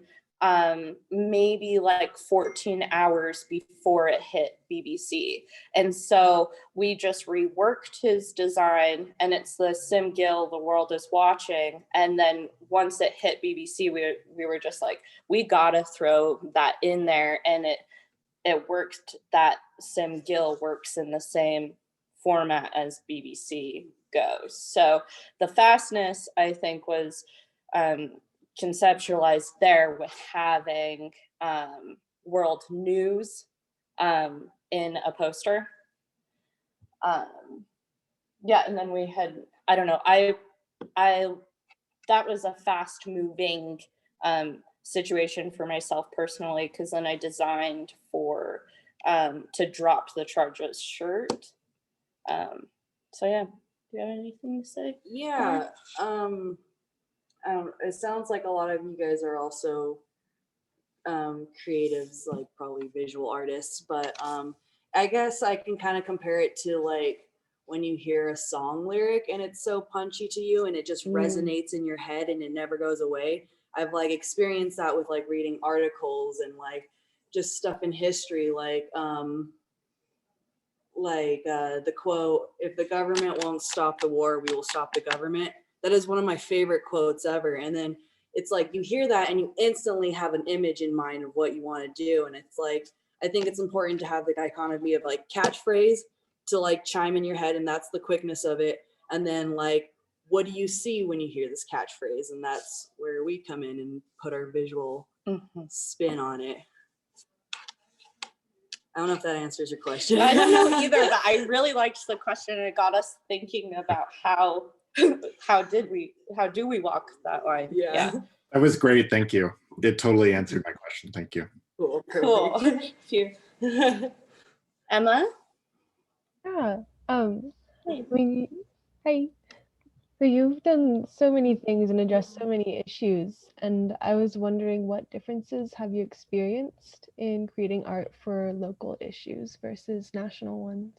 maybe like 14 hours before it hit BBC. And so we just reworked his design, and it's the SimGil, The World is Watching. And then once it hit BBC, we were just like, we gotta throw that in there. And it worked, that SimGil works in the same format as BBC goes. So the fastness, I think, was conceptualized there with having world news in a poster. Yeah, and then we had, I don't know, I that was a fast moving situation for myself personally, because then I designed for to drop the charges shirt, So yeah, do you have anything to say? Yeah. It sounds like a lot of you guys are also creatives, like probably visual artists, but I guess I can kind of compare it to like when you hear a song lyric and it's so punchy to you and it just resonates in your head and it never goes away. I've like experienced that with like reading articles and like just stuff in history, like the quote, "If the government won't stop the war, we will stop the government." That is one of my favorite quotes ever. And then it's like you hear that and you instantly have an image in mind of what you want to do. And it's like, I think it's important to have the dichotomy of like catchphrase to like chime in your head, and that's the quickness of it. And then like, what do you see when you hear this catchphrase? And that's where we come in and put our visual spin on it. I don't know if that answers your question. I don't know either, but I really liked the question. It got us thinking about how do we walk that line? Yeah. That was great. Thank you. It totally answered my question. Thank you. Cool. Phew. Emma? Yeah. Hey. So you've done so many things and addressed so many issues, and I was wondering what differences have you experienced in creating art for local issues versus national ones?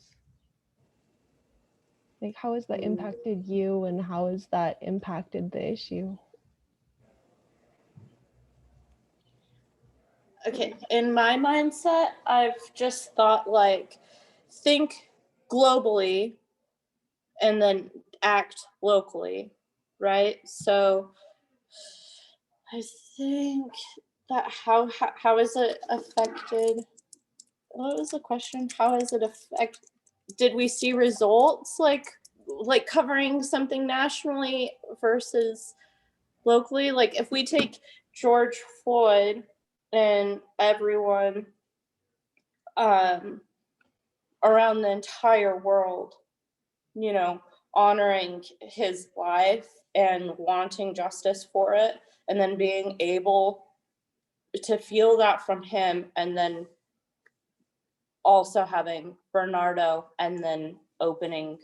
Like, how has that impacted you, and how has that impacted the issue? Okay, in my mindset, I've just thought like, think globally and then act locally, right? So I think that how is it affected? What was the question? How has it affected? Did we see results like covering something nationally versus locally? Like if we take George Floyd and everyone around the entire world, you know, honoring his life and wanting justice for it, and then being able to feel that from him, and then also having Bernardo, and then opening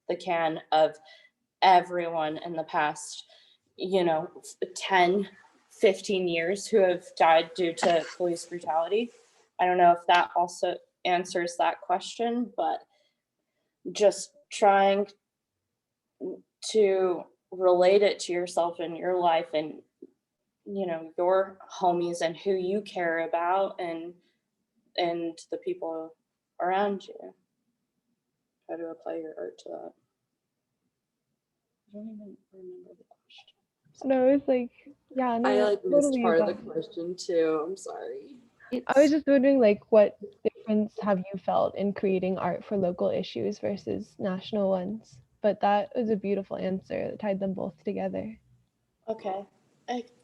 the can of everyone in the past, 10, 15 years who have died due to police brutality. I don't know if that also answers that question, but just trying to relate it to yourself and your life and your homies and who you care about and the people around you. Try to apply your art to that. I don't even remember the question. No, it's like, yeah, no, I like missed totally part of the valid. question too. I'm sorry. I was just wondering, like, what difference have you felt in creating art for local issues versus national ones? But that was a beautiful answer that tied them both together. Okay,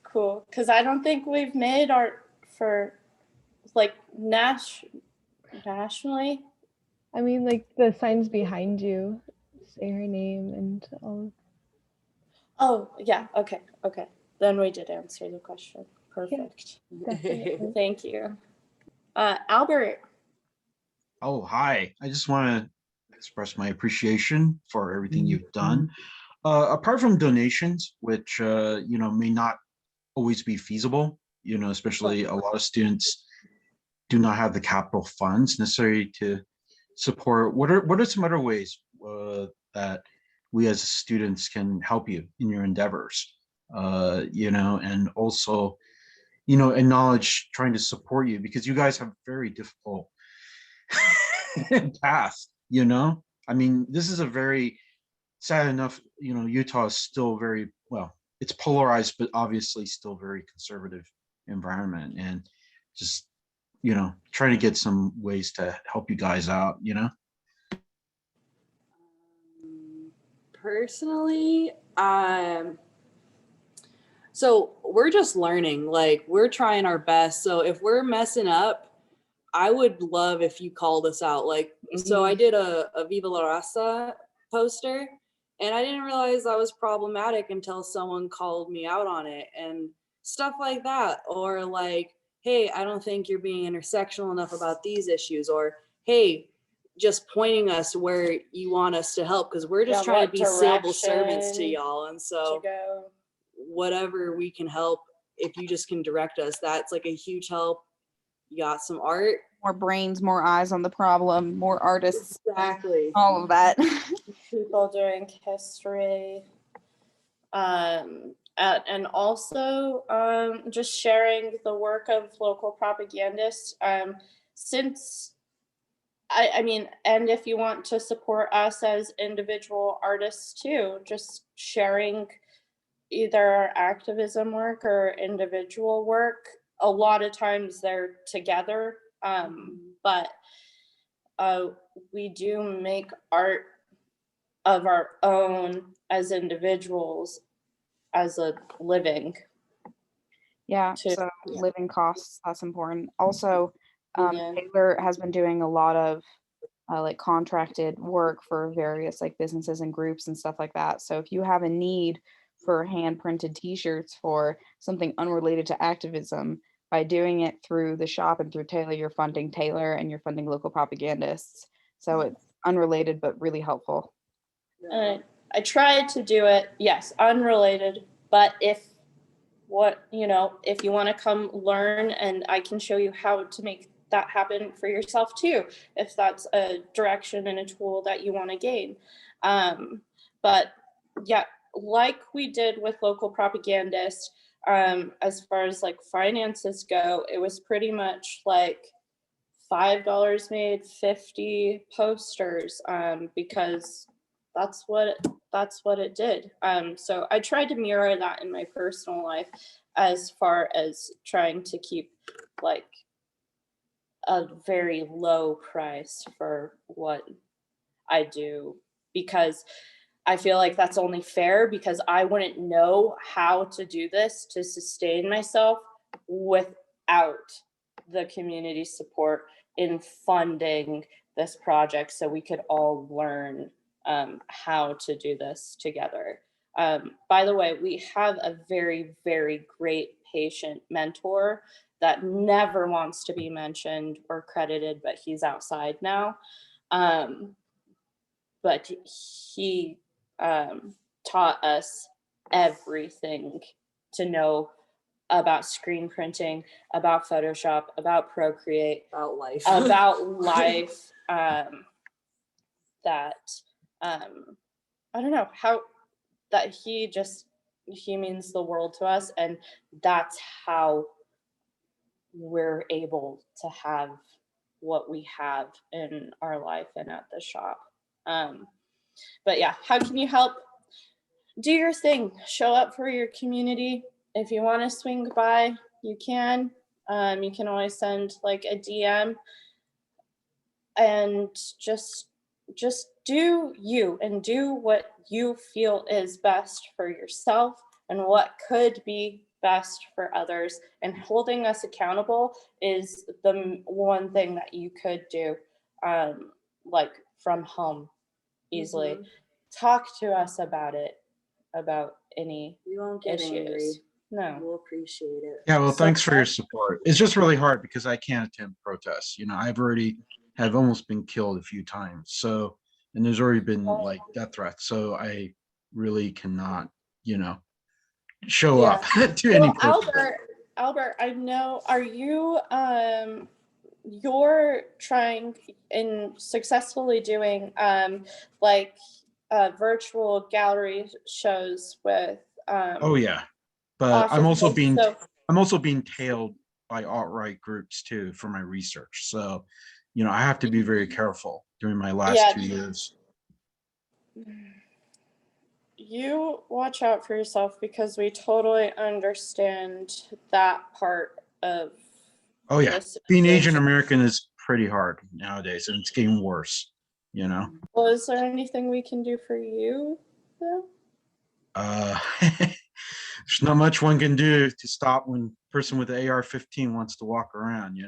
cool. Because I don't think we've made art for like nationally. I mean, like the signs behind you say her name and all. Oh yeah. Okay. Then we did answer the question. Perfect. Definitely. Thank you. Albert. Oh, hi. I just want to express my appreciation for everything you've done. Apart from donations, which, may not always be feasible, especially a lot of students do not have the capital funds necessary to support. What are some other ways that we as students can help you in your endeavors? And also, acknowledge trying to support you because you guys have very difficult past. I mean, this is a very sad enough, Utah is still very, well, it's polarized, but obviously still very conservative environment, and just, trying to get some ways to help you guys out. Personally, so we're just learning, like we're trying our best. So if we're messing up, I would love if you called us out. Like, so I did a Viva La Raza poster and I didn't realize that was problematic until someone called me out on it and stuff like that. Or like, hey, I don't think you're being intersectional enough about these issues. Or, hey, just pointing us where you want us to help, because we're just Yeah, trying to what be civil servants to direction y'all. And to so go. whatever we can help, if you just can direct us, that's like a huge help. You got some art. More brains, more eyes on the problem, more artists, Exactly. all of that. People doing history. And also just sharing the work of local propagandists. Since I mean, and if you want to support us as individual artists too, just sharing either our activism work or individual work. A lot of times they're together, but we do make art of our own as individuals as a living. Yeah, too. so living costs, that's important. Also, Yeah. Taylor has been doing a lot of like contracted work for various like businesses and groups and stuff like that. So if you have a need for hand printed t-shirts for something unrelated to activism, by doing it through the shop and through Taylor, you're funding Taylor and you're funding local propagandists. So it's unrelated but really helpful. I tried to do it, yes, unrelated, but if if you want to come learn and I can show you how to make that happen for yourself too, if that's a direction and a tool that you want to gain. But yeah, like we did with local propagandists, as far as like finances go, it was pretty much like $5 made 50 posters, because that's what it did. So I tried to mirror that in my personal life as far as trying to keep like a very low price for what I do, because I feel like that's only fair, because I wouldn't know how to do this to sustain myself without the community support in funding this project, so we could all learn how to do this together. By the way, we have a very, very great patient mentor that never wants to be mentioned or credited, but he's outside now. But he taught us everything to know about screen printing, about Photoshop, about Procreate, About life. about life. That I don't know how that he means the world to us, and that's how we're able to have what we have in our life and at the shop. But yeah, how can you help? Do your thing. Show up for your community. If you want to swing by, you can. You can always send like a DM, and just do you and do what you feel is best for yourself and what could be best for others. And holding us accountable is the one thing that you could do, like from home easily. Talk to us about it, about any We won't get issues. angry. No. We'll appreciate it. Yeah, well, So- thanks for your support. It's just really hard because I can't attend protests. I've already have almost been killed a few times. So, and there's already been like death threats. So I really cannot, show up to any protest. Albert, I know, are you you're trying and successfully doing like virtual gallery shows with Oh yeah, but offices. I'm also being tailed by alt-right groups too for my research. So, I have to be very careful during my last Yeah. 2 years. You watch out for yourself, because we totally understand that part of Oh yeah, this being Asian situation. American is pretty hard nowadays, and it's getting worse. Well, is there anything we can do for you though? There's not much one can do to stop when person with the AR-15 wants to walk around.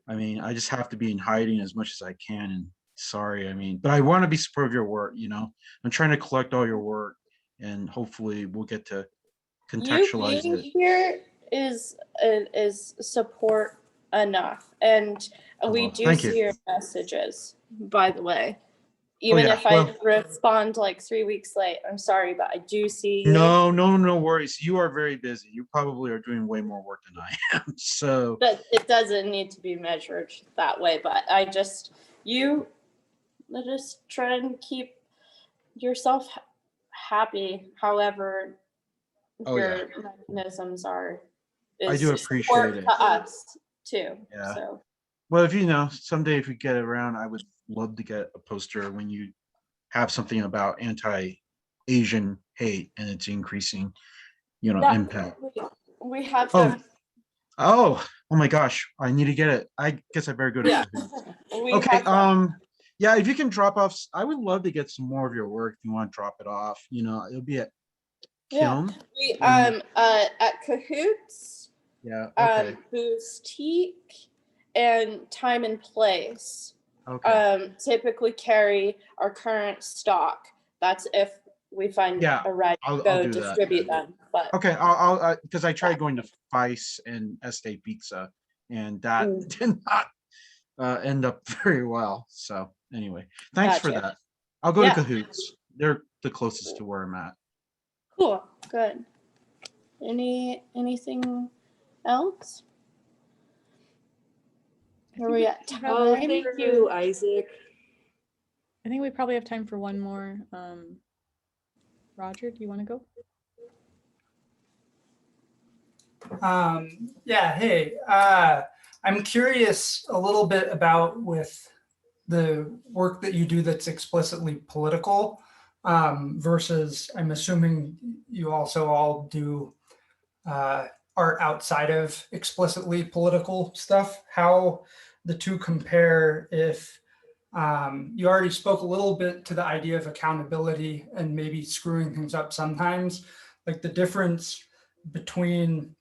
I mean, I just have to be in hiding as much as I can. And sorry, but I want to be supportive of your work. I'm trying to collect all your work, and hopefully we'll get to contextualize You being it. here is support enough. And we well, do thank you. see your messages, by the way. Oh Even yeah, if I well, respond like 3 weeks late, I'm sorry, but I do see you. no worries. You are very busy. You probably are doing way more work than I am. So But it doesn't need to be measured that way. But you just try and keep yourself happy, however oh yeah, your mechanisms are, I is do appreciate support it. to us too. Yeah. So Well, if you know, someday if we get around, I would love to get a poster when you have something about anti-Asian hate and it's increasing, yeah, impact. we have Oh, them. oh my gosh, I need to get it. I guess I better go to Yeah, Cahoots. we Okay, have them. yeah, if you can drop off, I would love to get some more of your work. If you want to drop it off, it'll be at Yeah, Kiln. we And at Cahoots, yeah, okay, Boostique, and Time and Place okay. typically carry our current stock. That's if we find Yeah, a right to I'll go do that distribute then. them. But Okay, I'll because I yeah. tried going to Vice and Este Pizza, and that Mm, did not end up very well. So anyway, thanks for gotcha. that. I'll go to Yeah, Cahoots. They're the closest to where I'm at. cool, good. Anything else? I Are think we we at have Oh, time? thank you, Isaac. I think we probably have time for one more. Roger, do you want to go? Yeah, hey, I'm curious a little bit about with the work that you do that's explicitly political versus I'm assuming you also all do art outside of explicitly political stuff, how the two compare if you already spoke a little bit to the idea of accountability and maybe screwing things up sometimes, like the difference between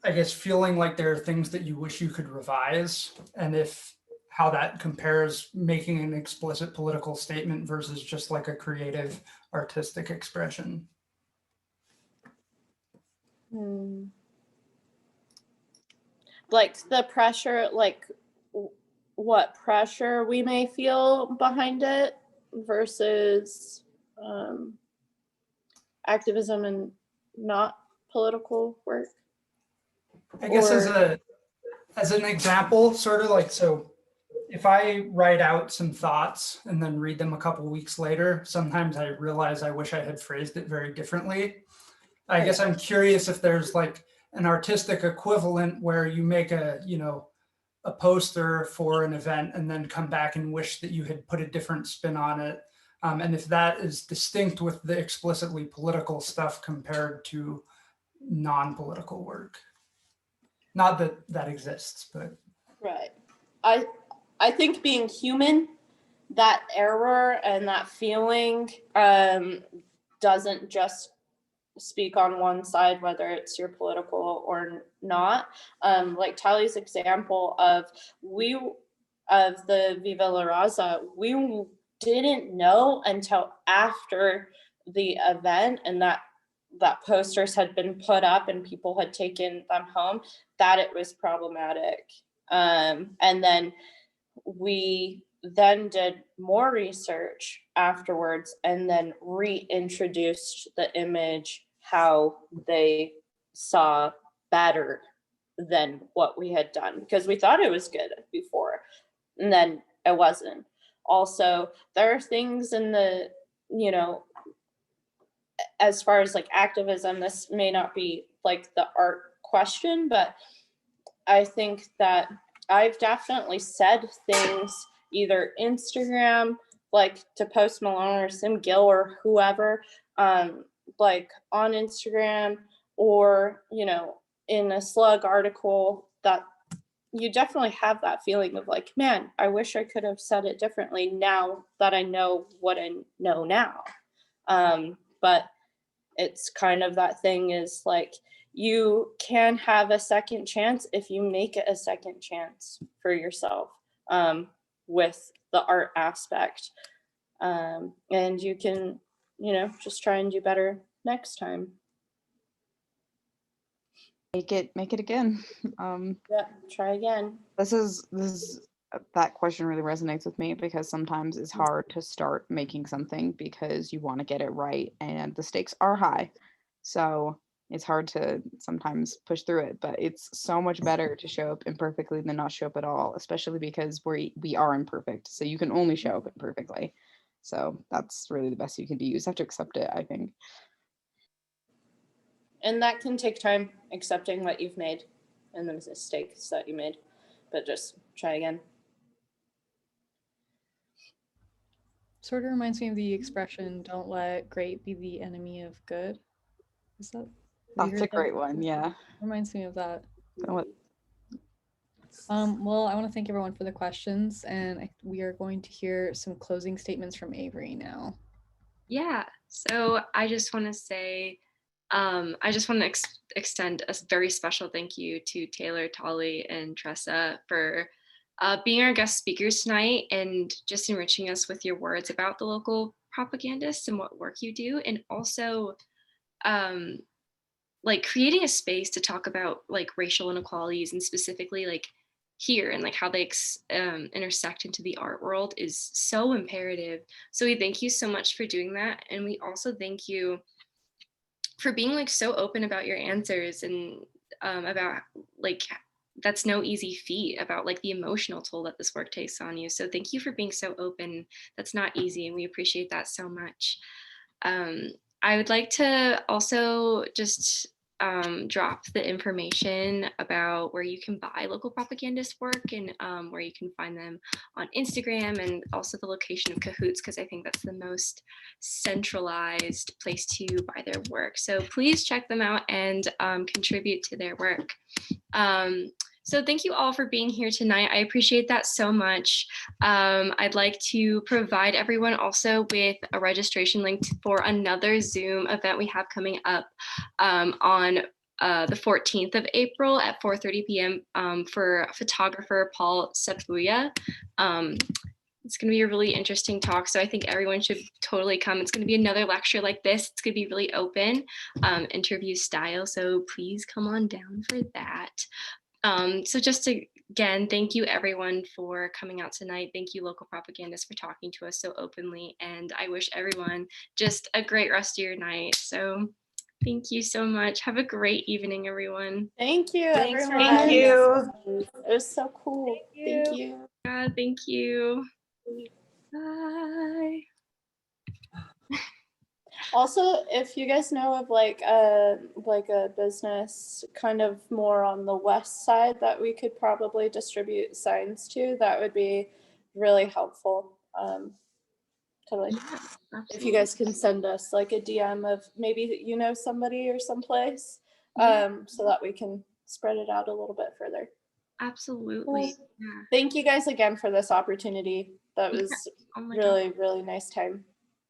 I guess feeling like there are things that you wish you could revise, and if how that compares making an explicit political statement versus just like a creative artistic expression. Hmm. Like the pressure, like what pressure we may feel behind it versus activism and not political work. I guess Or as an example, sort of like so if I write out some thoughts and then read them a couple weeks later, sometimes I realize I wish I had phrased it very differently. I guess I'm curious if there's like an artistic equivalent where you make a poster for an event and then come back and wish that you had put a different spin on it. And if that is distinct with the explicitly political stuff compared to non-political work. Not that that exists, but. right. I think being human, that error and that feeling doesn't just speak on one side, whether it's your political or not. Like Tally's example of the Viva La Raza, we didn't know until after the event and that posters had been put up and people had taken them home that it was problematic. And then we then did more research afterwards and then reintroduced the image how they saw better than what we had done because we thought it was good before and then it wasn't. Also, there are things in the, as far as like activism, this may not be like the art question, but I think that I've definitely said things either Instagram, like to Post Malone or Sim Gill or whoever, like on Instagram or, in a Slug article that you definitely have that feeling of like, man, I wish I could have said it differently now that I know what I know now. But it's kind of that thing is like, you can have a second chance if you make it a second chance for yourself with the art aspect. And you can, just try and do better next time. make it again. Yeah, try again. This is that question really resonates with me because sometimes it's hard to start making something because you want to get it right and the stakes are high. So it's hard to sometimes push through it, but it's so much better to show up imperfectly than not show up at all, especially because we are imperfect. So you can only show up imperfectly. So that's really the best you can do. You just have to accept it, I think. And that can take time, accepting what you've made and the mistakes that you made, but just try again. Sort of reminds me of the expression, don't let great be the enemy of good. Is that? That's a great one, yeah. Reminds me of that. Well, I want to thank everyone for the questions, and we are going to hear some closing statements from Avery now. Yeah, so I just want to say, I just want to extend a very special thank you to Taylor, Tolly, and Tressa for being our guest speakers tonight and just enriching us with your words about the local propagandists and what work you do, and also like creating a space to talk about like racial inequalities and specifically like here and like how they intersect into the art world is so imperative. So we thank you so much for doing that, and we also thank you for being like so open about your answers and about like that's no easy feat about like the emotional toll that this work takes on you. So thank you for being so open. That's not easy, and we appreciate that so much. I would like to also just drop the information about where you can buy local propagandist work and where you can find them on Instagram, and also the location of Cahoots, because I think that's the most centralized place to buy their work. So please check them out and contribute to their work. So thank you all for being here tonight. I appreciate that so much. I'd like to provide everyone also with a registration link for another Zoom event we have coming up on the 14th of April at 4:30 p.m. For photographer Paul Sepuya. It's going to be a really interesting talk, so I think everyone should totally come. It's going to be another lecture like this. It's going to be really open, interview style, so please come on down for that. So just again, thank you everyone for coming out tonight. Thank you Local Propagandists for talking to us so openly, and I wish everyone just a great rest of your night. So thank you so much. Have a great evening, everyone. Thank you, Thanks everyone. for having us. It was so cool. Thank you. Yeah, thank you. Bye. Also, if you guys know of like a business kind of more on the west side that we could probably distribute signs to, that would be really helpful. Totally. Yeah, if you guys can send us like a DM of maybe you know somebody or someplace, so that we can spread it out a little bit further. Absolutely. Well, yeah. Thank you guys again for this opportunity. That was really, really nice time.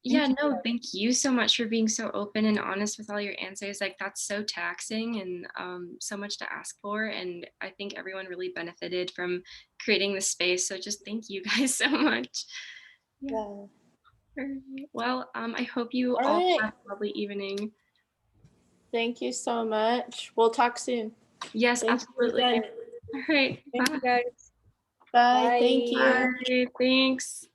Yeah, no, thank you so much for being so open and honest with all your answers. Like that's so taxing and so much to ask for. And I think everyone really benefited from creating this space. So just thank you guys so much. Yeah. Well, I hope you all have a lovely evening. Thank you so much. We'll talk soon. Yes, absolutely. All right. Thank you guys. Bye. Thank you. Bye. Thanks.